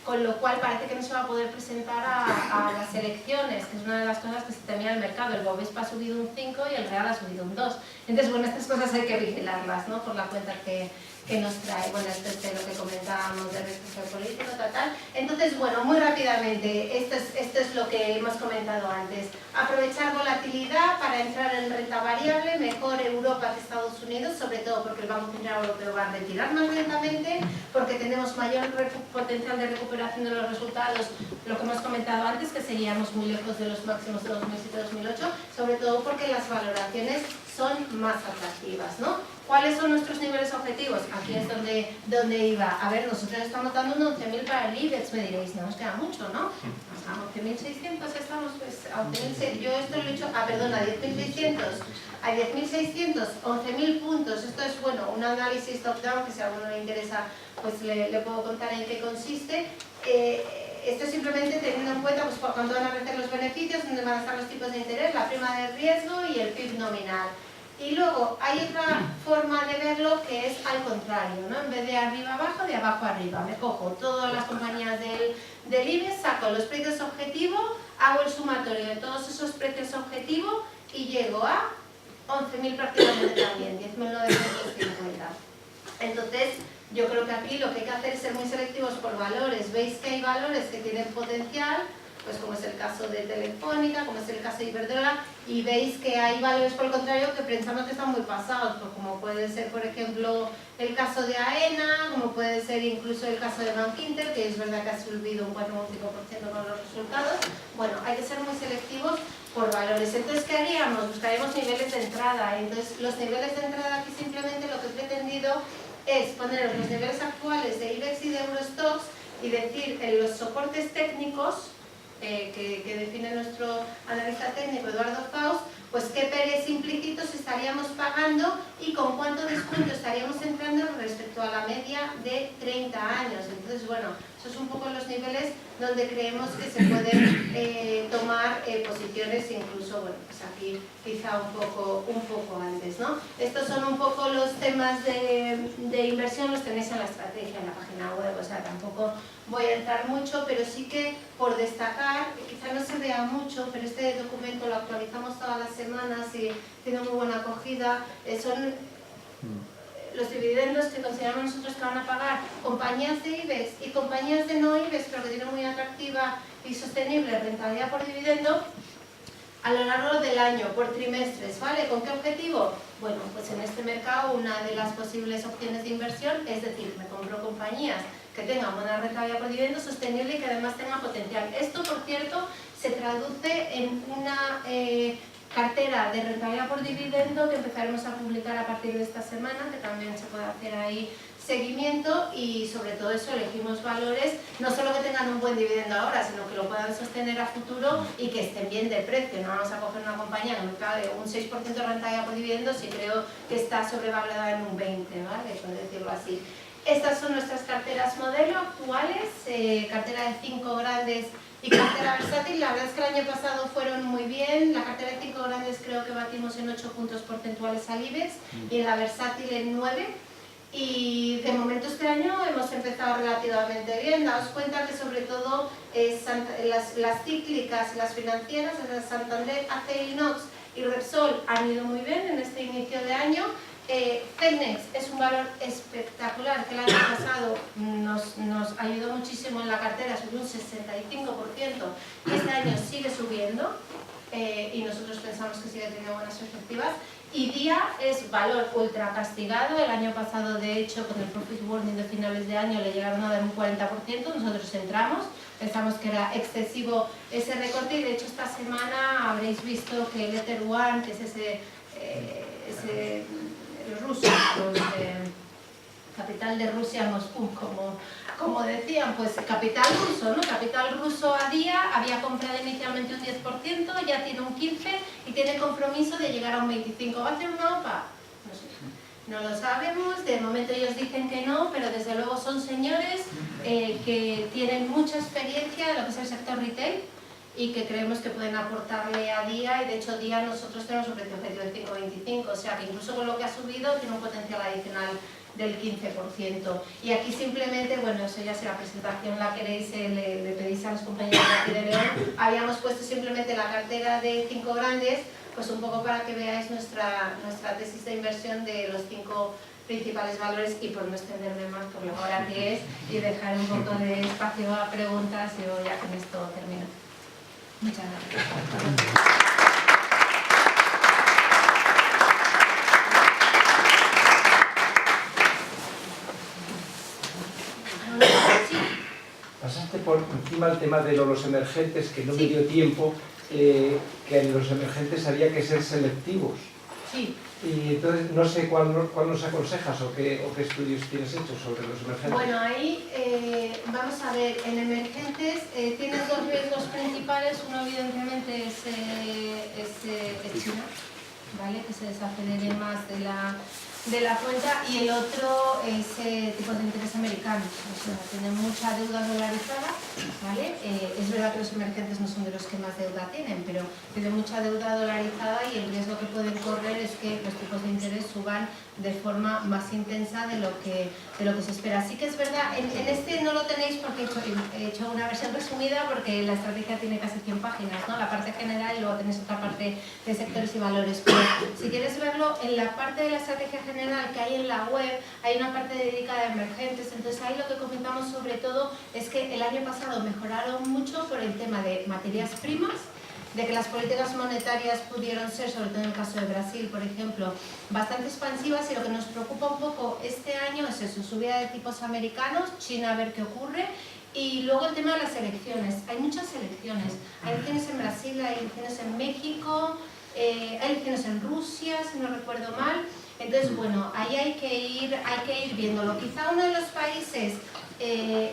con lo cual parece que no se va a poder presentar a las elecciones, que es una de las cosas que se temía en el mercado. El Bovespa ha subido un 5 y el Real ha subido un 2. Entonces, bueno, estas cosas hay que vigilarlas, ¿no? Por la cuenta que nos trae. Bueno, esto es lo que comentábamos del riesgo político, tal. Entonces, bueno, muy rápidamente, esto es lo que hemos comentado antes. Aprovechar volatilidad para entrar en renta variable, mejor Europa que Estados Unidos, sobre todo porque el Banco Central Europeo va a retirar más lentamente, porque tenemos mayor potencial de recuperación de los resultados, lo que hemos comentado antes, que seguíamos muy lejos de los máximos de 2007-2008, sobre todo porque las valoraciones son más atractivas, ¿no? ¿Cuáles son nuestros niveles objetivos? Aquí es donde iba. A ver, nosotros estamos dando un 11.000 para el IBEX, me diréis, no nos queda mucho, ¿no? A 11.600 estamos, pues, a 11.600, yo esto lo he hecho, perdón, a 10.600, a 10.600, 11.000 puntos. Esto es, bueno, un análisis top-down que si a alguno le interesa, pues le puedo contar en qué consiste. Esto es simplemente teniendo en cuenta pues, cuándo van a crecer los beneficios, dónde van a estar los tipos de interés, la prima de riesgo y el PIB nominal. Y luego hay otra forma de verlo que es al contrario, ¿no? En vez de arriba abajo, de abajo arriba. Me cojo todas las compañías del IBEX, saco los precios objetivo, hago el sumatorio de todos esos precios objetivo y llego a 11.000 prácticamente también, 10.950. Entonces, yo creo que aquí lo que hay que hacer es ser muy selectivos por valores. Veis que hay valores que tienen potencial, pues como es el caso de Telefónica, como es el caso de Iberdrola, y veis que hay valores por el contrario que pensamos que están muy pasados, pues como puede ser por ejemplo el caso de AENA, como puede ser incluso el caso de Bankinter, que es verdad que ha subido un 4 o un 5% con los resultados. Bueno, hay que ser muy selectivos por valores. Entonces, ¿qué haríamos? Buscaríamos niveles de entrada. Entonces, los niveles de entrada aquí simplemente lo que he pretendido es poner los niveles actuales de IBEX y de Eurostoxx y decir en los soportes técnicos que define nuestro analista técnico Eduardo Faust, pues qué PRs implícitos estaríamos pagando y con cuánto descuento estaríamos entrando respecto a la media de 30 años. Entonces, bueno, esos son un poco los niveles donde creemos que se pueden tomar posiciones, incluso, bueno, pues aquí quizá un poco antes, ¿no? Estos son un poco los temas de inversión, los tenéis en la estrategia, en la página web, o sea, tampoco voy a entrar mucho, pero sí que por destacar, quizá no se vea mucho, pero este documento lo actualizamos todas las semanas y tiene muy buena acogida, son los dividendos que consideramos nosotros que van a pagar compañías de IBEX y compañías de no IBEX, pero que tienen muy atractiva y sostenible rentabilidad por dividendo, a lo largo del año, por trimestres, ¿vale? ¿Con qué objetivo? Bueno, pues en este mercado una de las posibles opciones de inversión es decir, me compro compañías que tengan buena rentabilidad por dividendo sostenible y que además tengan potencial. Esto, por cierto, se traduce en una cartera de rentabilidad por dividendo que empezaremos a publicar a partir de esta semana, que también se puede hacer ahí seguimiento, y sobre todo eso elegimos valores no solo que tengan un buen dividendo ahora, sino que lo puedan sostener a futuro y que estén bien de precio. No vamos a coger una compañía que me pague un 6% de rentabilidad por dividendo si creo que está sobrevalorada en un 20%, ¿vale? Por decirlo así. Estas son nuestras carteras modelo actuales, cartera de 5 grandes y cartera versátil. La verdad es que el año pasado fueron muy bien. La cartera de 5 grandes creo que batimos en 8 puntos porcentuales al IBEX y en la versátil en 9. Y de momento este año hemos empezado relativamente bien. Daos cuenta que sobre todo las cíclicas, las financieras, Santander, ACE Inox y Repsol han ido muy bien en este inicio de año. Celnex es un valor espectacular que el año pasado nos ayudó muchísimo en la cartera, subió un 65% y este año sigue subiendo y nosotros pensamos que sigue teniendo buenas perspectivas. Y Dia es valor ultra castigado. El año pasado, de hecho, con el profit warning de finales de año le llegaron a dar un 40%, nosotros entramos, pensamos que era excesivo ese recorte y de hecho esta semana habréis visto que el Ether One, que es ese ruso, capital de Rusia, Moscú, como decían, pues capital ruso, ¿no? Capital ruso a Dia había comprado inicialmente un 10%, ya tiene un 15% y tiene compromiso de llegar a un 25%. ¿Va a hacer una OPA? No sé. No lo sabemos, de momento ellos dicen que no, pero desde luego son señores que tienen mucha experiencia de lo que es el sector retail y que creemos que pueden aportarle a Dia, y de hecho Dia nosotros tenemos un precio objetivo de 5,25, o sea que incluso con lo que ha subido tiene un potencial adicional del 15%. Y aquí simplemente, bueno, eso ya será presentación, la queréis, le pedís a los compañeros de aquí de León, habíamos puesto simplemente la cartera de 5 grandes, pues un poco para que veáis nuestra tesis de inversión de los 5 principales valores, y por no extenderme más por la hora que es y dejar un poco de espacio a preguntas, yo ya con esto termino. Muchas gracias.
Pasaste por encima el tema de los emergentes, que no me dio tiempo, que en los emergentes había que ser selectivos.
Sí.
Y entonces no sé cuál nos aconsejas o qué estudios tienes hechos sobre los emergentes.
Bueno, ahí vamos a ver, en emergentes tienes dos riesgos principales. Uno evidentemente es China, ¿vale? Que se desacelere más de la cuenta, y el otro es tipos de interés americanos, o sea, tienen mucha deuda dolarizada, ¿vale? Es verdad que los emergentes no son de los que más deuda tienen, pero tienen mucha deuda dolarizada y el riesgo que pueden correr es que los tipos de interés suban de forma más intensa de lo que se espera. Así que es verdad, en este no lo tenéis porque he hecho una versión resumida porque la estrategia tiene casi 100 páginas, ¿no? La parte general, y luego tenéis otra parte de sectores y valores. Pero si quieres verlo, en la parte de la estrategia general que hay en la web, hay una parte dedicada a emergentes. Entonces ahí lo que comentamos sobre todo es que el año pasado mejoraron mucho por el tema de materias primas, de que las políticas monetarias pudieron ser, sobre todo en el caso de Brasil, por ejemplo, bastante expansivas, y lo que nos preocupa un poco este año es eso, subida de tipos americanos, China a ver qué ocurre, y luego el tema de las elecciones. Hay muchas elecciones, hay elecciones en Brasil, hay elecciones en México, hay elecciones en Rusia, si no recuerdo mal. Entonces, bueno, ahí hay que ir viéndolo. Quizá uno de los países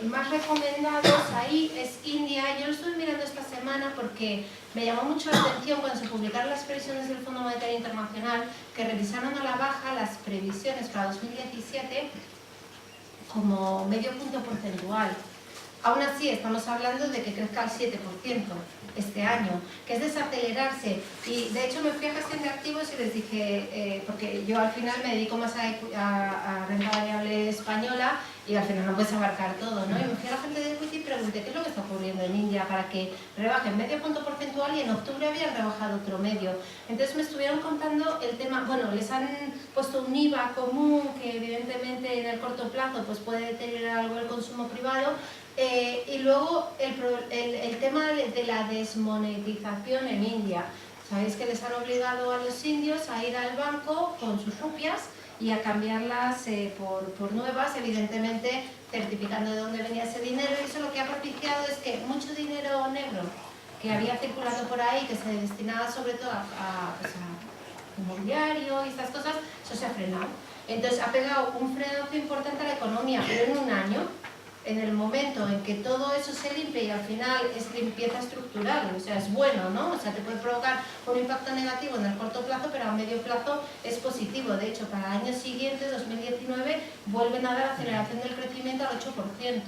más recomendados ahí es India. Yo lo estuve mirando esta semana porque me llamó mucho la atención cuando se publicaron las previsiones del Fondo Monetario Internacional, que revisaron a la baja las previsiones para 2017 como medio punto porcentual. Aún así, estamos hablando de que crezca al 7% este año, que es desacelerarse. Y de hecho me fui a gestión de activos y les dije, porque yo al final me dedico más a renta variable española y al final no puedes abarcar todo, ¿no? Y me fui a la gente de equity y pregunté qué es lo que está ocurriendo en India para que rebajen medio punto porcentual, y en octubre habían rebajado otro medio. Entonces me estuvieron contando el tema, bueno, les han puesto un IVA común que evidentemente en el corto plazo pues puede deteriorar algo el consumo privado. Y luego el tema de la desmonetización en India. Sabéis que les han obligado a los indios a ir al banco con sus rupias y a cambiarlas por nuevas, evidentemente certificando de dónde venía ese dinero, y eso lo que ha propiciado es que mucho dinero negro que había circulado por ahí, que se destinaba sobre todo a inmobiliario y estas cosas, eso se ha frenado. Entonces ha pegado un frenazo importante a la economía, pero en un año, en el momento en que todo eso se limpie y al final es limpieza estructural, o sea, es bueno, ¿no? O sea, te puede provocar un impacto negativo en el corto plazo, pero a medio plazo es positivo. De hecho, para el año siguiente, 2019, vuelven a dar aceleración del crecimiento al 8%.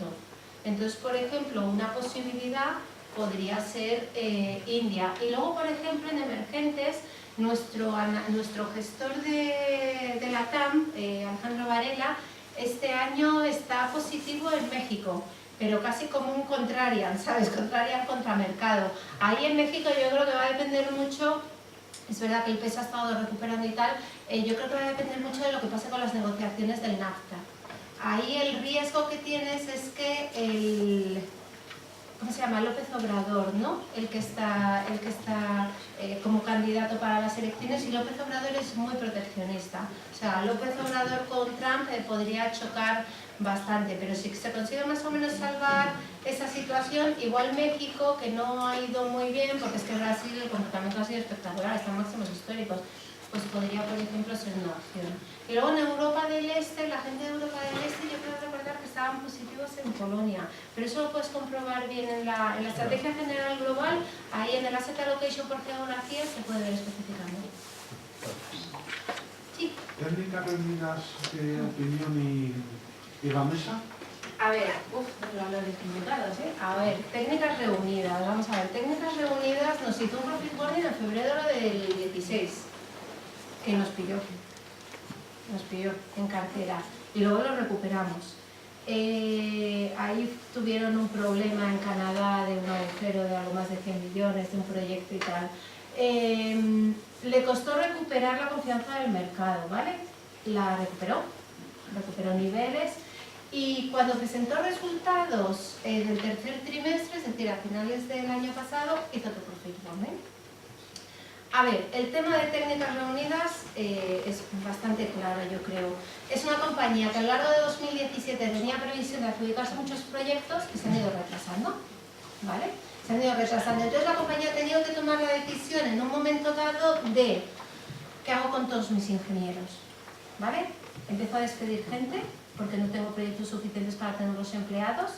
Entonces, por ejemplo, una posibilidad podría ser India. Y luego, por ejemplo, en emergentes, nuestro gestor de la TAM, Alejandro Varela, este año está positivo en México, pero casi como un contrarian, ¿sabes? Contrarian contra mercado. Ahí en México yo creo que va a depender mucho, es verdad que el peso ha estado recuperando y tal, yo creo que va a depender mucho de lo que pase con las negociaciones del NAFTA. Ahí el riesgo que tienes es que ¿cómo se llama? López Obrador, ¿no? El que está como candidato para las elecciones, y López Obrador es muy proteccionista. O sea, López Obrador con Trump podría chocar bastante, pero si se consigue más o menos salvar esa situación, igual México, que no ha ido muy bien, porque es que Brasil el comportamiento ha sido espectacular, están máximos históricos, pues podría, por ejemplo, ser una opción. Y luego en Europa del Este, la gente de Europa del Este, yo creo recordar que estaban positivos en Polonia, pero eso lo puedes comprobar bien en la estrategia general global, ahí en el Asset Allocation por geografía se puede ver específicamente. Sí.
¿Técnicas reunidas de opinión y la mesa?
A ver, valores limitados, ¿eh? A ver, técnicas reunidas, vamos a ver, técnicas reunidas nos hizo un profit warning en febrero del 16, que nos pilló en cartera, y luego lo recuperamos. Ahí tuvieron un problema en Canadá de un agujero de algo más de 100 millones, de un proyecto y tal. Le costó recuperar la confianza del mercado, ¿vale? La recuperó niveles, y cuando presentó resultados del tercer trimestre, es decir, a finales del año pasado, hizo otro profit warning. A ver, el tema de técnicas reunidas es bastante claro, yo creo. Es una compañía que a lo largo de 2017 tenía previsión de adjudicarse muchos proyectos que se han ido retrasando, ¿vale? Se han ido retrasando. Entonces la compañía ha tenido que tomar la decisión en un momento dado de ¿qué hago con todos mis ingenieros? ¿Vale? Empiezo a despedir gente porque no tengo proyectos suficientes para tenerlos empleados,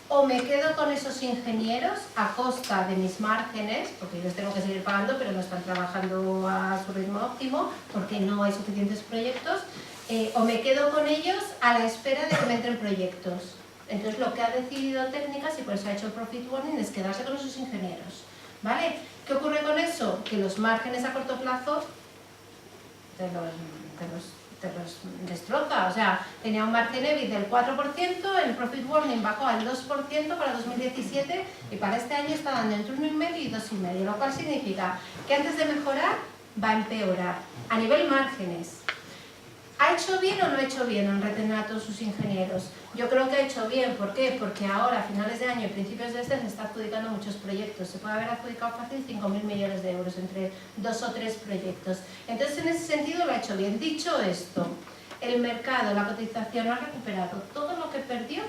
o me quedo con esos ingenieros a costa de mis márgenes, porque yo les tengo que seguir pagando, pero no están trabajando a su ritmo óptimo porque no hay suficientes proyectos, o me quedo con ellos a la espera de que me entren proyectos. Entonces lo que ha decidido Técnicas, y por eso ha hecho el profit warning, es quedarse con esos ingenieros, ¿vale? ¿Qué ocurre con eso? Que los márgenes a corto plazo te los destroza. O sea, tenía un margen EBIT del 4%, el profit warning bajó al 2% para 2017, y para este año está dando entre 1,5 y 2,5, lo cual significa que antes de mejorar va a empeorar a nivel márgenes. ¿Ha hecho bien o no ha hecho bien en retener a todos sus ingenieros? Yo creo que ha hecho bien. ¿Por qué? Porque ahora, a finales de año y principios de este, se está adjudicando muchos proyectos. Se puede haber adjudicado fácil 5.000 millones de euros entre 2 o 3 proyectos. Entonces, en ese sentido, lo ha hecho bien. Dicho esto, el mercado, la cotización ha recuperado todo lo que perdió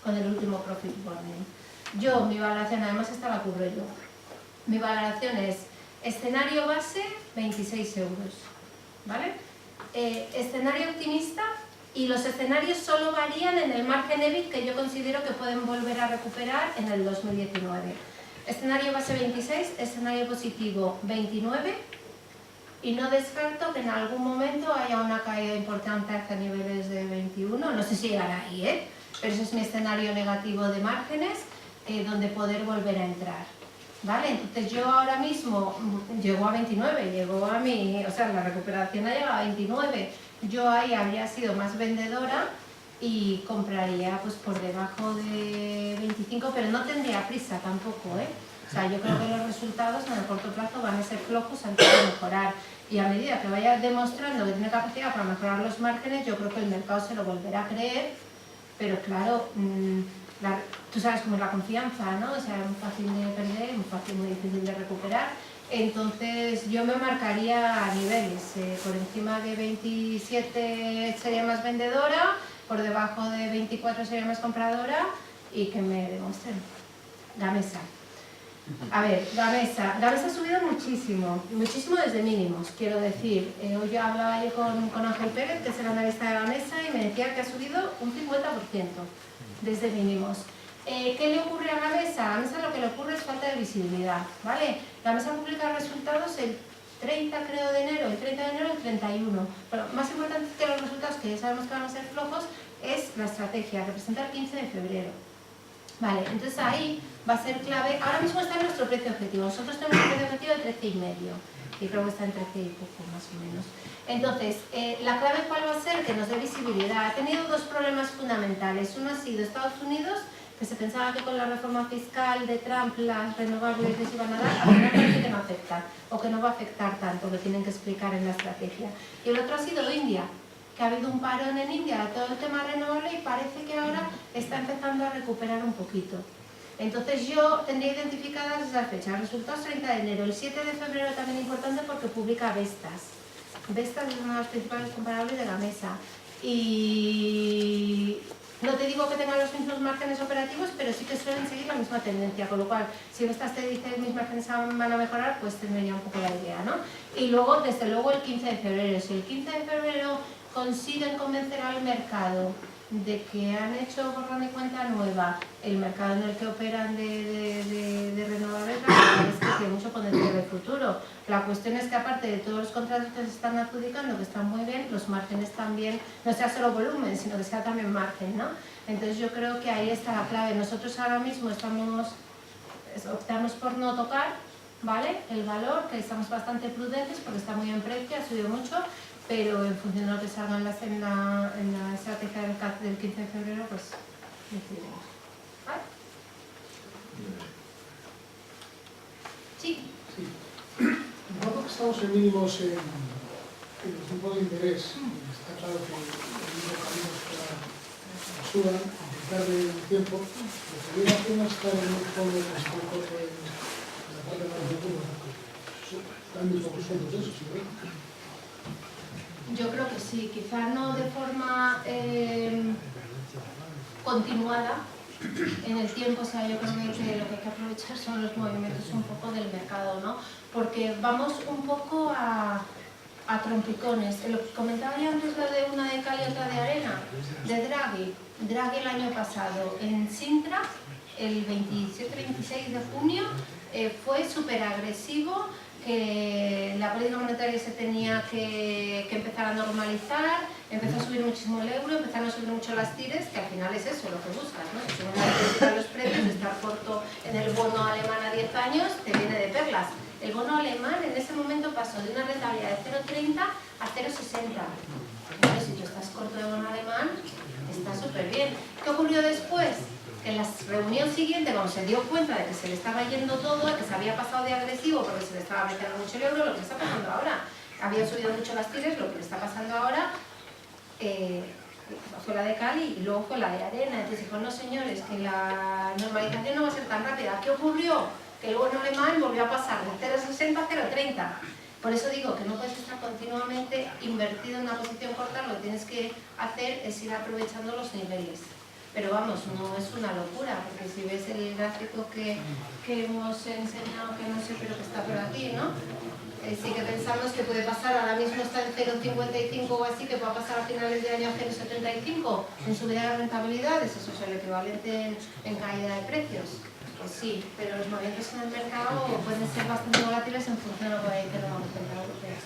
con el último profit warning. Yo, mi valoración, además esta la cubro yo. Mi valoración es escenario base 26 euros, ¿vale? Escenario optimista, y los escenarios solo varían en el margen EBIT que yo considero que pueden volver a recuperar en el 2019. Escenario base 26, escenario positivo 29, y no descarto que en algún momento haya una caída importante hasta niveles de 21, no sé si llegará ahí, pero ese es mi escenario negativo de márgenes, donde poder volver a entrar. ¿Vale? Entonces yo ahora mismo llego a 29, o sea, la recuperación ha llegado a 29, yo ahí habría sido más vendedora y compraría pues por debajo de 25, pero no tendría prisa tampoco, ¿eh? O sea, yo creo que los resultados en el corto plazo van a ser flojos antes de mejorar, y a medida que vaya demostrando que tiene capacidad para mejorar los márgenes, yo creo que el mercado se lo volverá a creer, pero claro, tú sabes cómo es la confianza, ¿no? O sea, es muy fácil de perder, muy difícil de recuperar, Entonces yo me marcaría a niveles, por encima de 27 sería más vendedora, por debajo de 24 sería más compradora y que me demuestren. Gamesa. A ver, Gamesa ha subido muchísimo, muchísimo desde mínimos, quiero decir. Hoy yo hablaba con Ángel Pérez, que es el analista de Gamesa, y me decía que ha subido un 50% desde mínimos. ¿Qué le ocurre a Gamesa? A Gamesa lo que le ocurre es falta de visibilidad, ¿vale? Gamesa publica resultados el 30, creo, de enero, el 30 de enero, el 31. Pero más importante que los resultados, que ya sabemos que van a ser flojos, es la estrategia, que presenta el 15 de febrero. Vale, entonces ahí va a ser clave. Ahora mismo está en nuestro precio objetivo. Nosotros tenemos un precio objetivo de 13,5 y creo que está en 13 y poco, más o menos. Entonces, la clave ¿cuál va a ser? Que nos dé visibilidad. Ha tenido dos problemas fundamentales. Uno ha sido Estados Unidos, que se pensaba que con la reforma fiscal de Trump las renovables les iban a dar, al final parece que no afecta, o que no va a afectar tanto, que tienen que explicar en la estrategia. Y el otro ha sido India, que ha habido un parón en India de todo el tema renovable y parece que ahora está empezando a recuperar un poquito. Entonces yo tendría identificadas esas fechas, resultados 30 de enero, el 7 de febrero también importante porque publica Vestas. Vestas es uno de los principales comparables de Gamesa. Y no te digo que tengan los mismos márgenes operativos, pero sí que suelen seguir la misma tendencia, con lo cual, si Vestas te dice mis márgenes van a mejorar, pues tendría un poco la idea, ¿no? Y luego, desde luego, el 15 de febrero. Si el 15 de febrero consiguen convencer al mercado de que han hecho borrón y cuenta nueva el mercado en el que operan de renovables, es que tiene mucho potencial de futuro. La cuestión es que aparte de todos los contratos que se están adjudicando, que están muy bien, los márgenes también, no sea solo volumen, sino que sea también margen, ¿no? Entonces yo creo que ahí está la clave. Nosotros ahora mismo optamos por no tocar, ¿vale?, el valor, que estamos bastante prudentes porque está muy en precio, ha subido mucho, pero en función de lo que salga en la estrategia del 15 de febrero, pues decidiremos. ¿Vale? Sí.
Dado que estamos en mínimos en los tipos de interés, está claro que el mismo camino para que suban, aunque tarde un tiempo, lo que viene a pena estar en un fondo de respaldo en la parte de los recursos, están mis pocos fondos de eso, ¿sí?
Yo creo que sí, quizá no de forma continuada en el tiempo, o sea, yo creo que lo que hay que aprovechar son los movimientos un poco del mercado, ¿no? Porque vamos un poco a trompicones. Lo que comentaba yo antes, lo de una de cal y otra de arena, de Draghi el año pasado en Sintra, el 27-26 de junio, fue súper agresivo, que la política monetaria se tenía que empezar a normalizar, empezó a subir muchísimo el euro, empezaron a subir mucho las tires, que al final es eso lo que buscas, ¿no? Si suben los precios, estar corto en el bono alemán a 10 años, te viene de perlas. El bono alemán en ese momento pasó de una rentabilidad de 0,30 a 0,60. Pero si tú estás corto de bono alemán, está súper bien. ¿Qué ocurrió después? Que en la reunión siguiente, cuando se dio cuenta de que se le estaba yendo todo, de que se había pasado de agresivo porque se le estaba metiendo mucho el euro, lo que está pasando ahora, había subido mucho las tires, lo que le está pasando ahora fue la de cal y luego fue la de arena. Entonces dijo, no señores, que la normalización no va a ser tan rápida. ¿Qué ocurrió? Que luego en alemán volvió a pasar de 0,60 a 0,30. Por eso digo que no puedes estar continuamente invertido en una posición corta, lo que tienes que hacer es ir aprovechando los niveles. Pero vamos, no es una locura, porque si ves el gráfico que hemos enseñado, que no sé, pero que está por aquí, ¿no? Sí que pensamos que puede pasar, ahora mismo está en 0,55 o así, que pueda pasar a finales de año a 0,75 en subida de rentabilidades, eso es el equivalente en caída de precios. Pues sí, pero los movimientos en el mercado pueden ser bastante volátiles en función de lo que hay que la Banca Central Europea.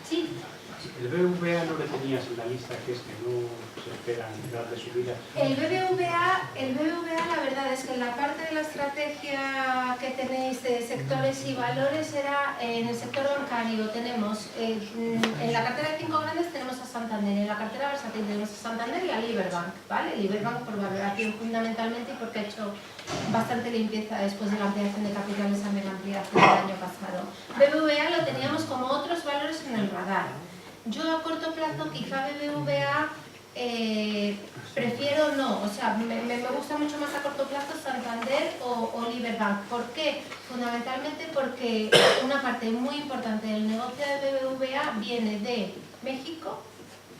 Sí.
El BBVA no le tenías en la lista, que es que no se esperan grandes subidas.
El BBVA, la verdad es que en la parte de la estrategia que tenéis de sectores y valores era en el sector bancario. Tenemos en la cartera de 5 grandes tenemos a Santander, en la cartera versátil tenemos a Santander y a Liberbank, ¿vale? Liberbank por valoración fundamentalmente y porque ha hecho bastante limpieza después de la ampliación de capitales a mega ampliación del año pasado. BBVA lo teníamos como otros valores en el radar. Yo a corto plazo quizá BBVA prefiero no, o sea, me gusta mucho más a corto plazo Santander o Liberbank. ¿Por qué? Fundamentalmente porque una parte muy importante del negocio de BBVA viene de México,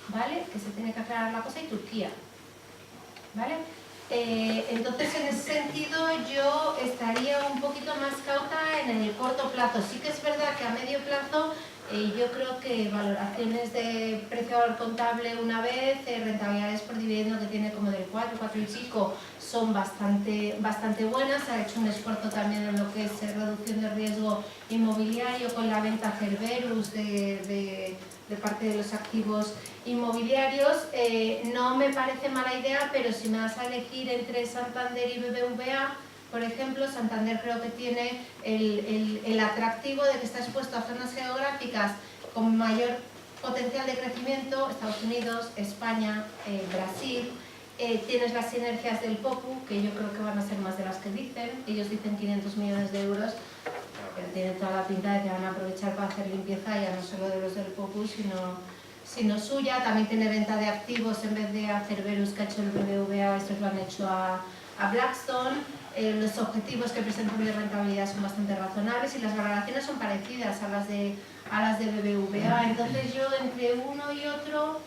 ¿vale? Que se tiene que aclarar la cosa, y Turquía, ¿vale? Entonces, en ese sentido, yo estaría un poquito más cauta en el corto plazo. Sí que es verdad que a medio plazo yo creo que valoraciones de precio contable una vez, rentabilidades por dividendo que tiene como del 4 y pico, son bastante buenas. Se ha hecho un esfuerzo también en lo que es reducción de riesgo inmobiliario con la venta Cerberus de parte de los activos inmobiliarios. No me parece mala idea, pero si me vas a elegir entre Santander y BBVA, por ejemplo, Santander creo que tiene el atractivo de que está expuesto a zonas geográficas con mayor potencial de crecimiento: Estados Unidos, España, Brasil. Tienes las sinergias del POPU, que yo creo que van a ser más de las que dicen. Ellos dicen 500 millones de euros, pero tiene toda la pinta de que van a aprovechar para hacer limpieza, ya no solo de los del POPU, sino suya. También tiene venta de activos en vez de a Cerberus, que ha hecho el BBVA, estos lo han hecho a Blackstone. Los objetivos que presentan de rentabilidad son bastante razonables y las valoraciones son parecidas a las de BBVA. Entonces yo, entre uno y otro,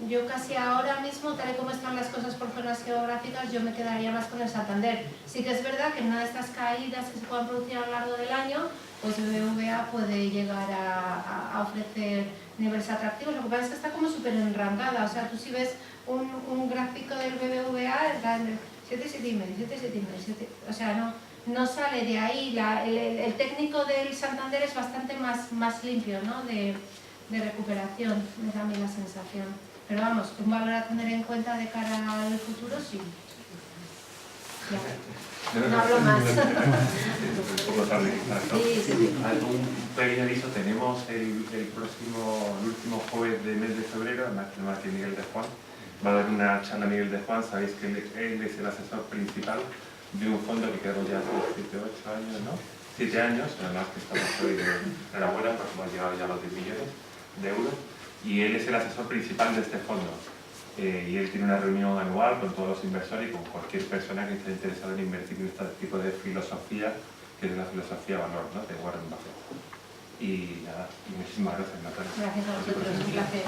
yo casi ahora mismo, tal y como están las cosas por zonas geográficas, yo me quedaría más con el Santander. Sí que es verdad que en una de estas caídas que se puedan producir a lo largo del año, pues BBVA puede llegar a ofrecer niveles atractivos. Lo que pasa es que está como súper enrancada. O sea, tú si ves un gráfico del BBVA, está en 7,5, o sea, no sale de ahí. El técnico del Santander es bastante más limpio, ¿no? de recuperación, me da a mí la sensación. Pero vamos, un valor a tener en cuenta de cara al futuro, sí. Ya. No hablo más.
Un poco tarde quizás, ¿no?
Sí.
Algún pequeño aviso: tenemos el último jueves de mes de febrero, además tenemos aquí Miguel de Juan. Va a dar una charla Miguel de Juan. Sabéis que él es el asesor principal de un fondo que quedó ya hace 7 o 8 años, ¿no? 7 años, además que estamos hoy de enhorabuena porque hemos llegado ya a los 10 millones de euros. Y él es el asesor principal de este fondo. Y él tiene una reunión anual con todos los inversores y con cualquier persona que esté interesada en invertir en este tipo de filosofía, que es la filosofía valor, ¿no? De Warren Buffett. Y nada, muchísimas gracias, Natalia.
Gracias a vosotros, un placer.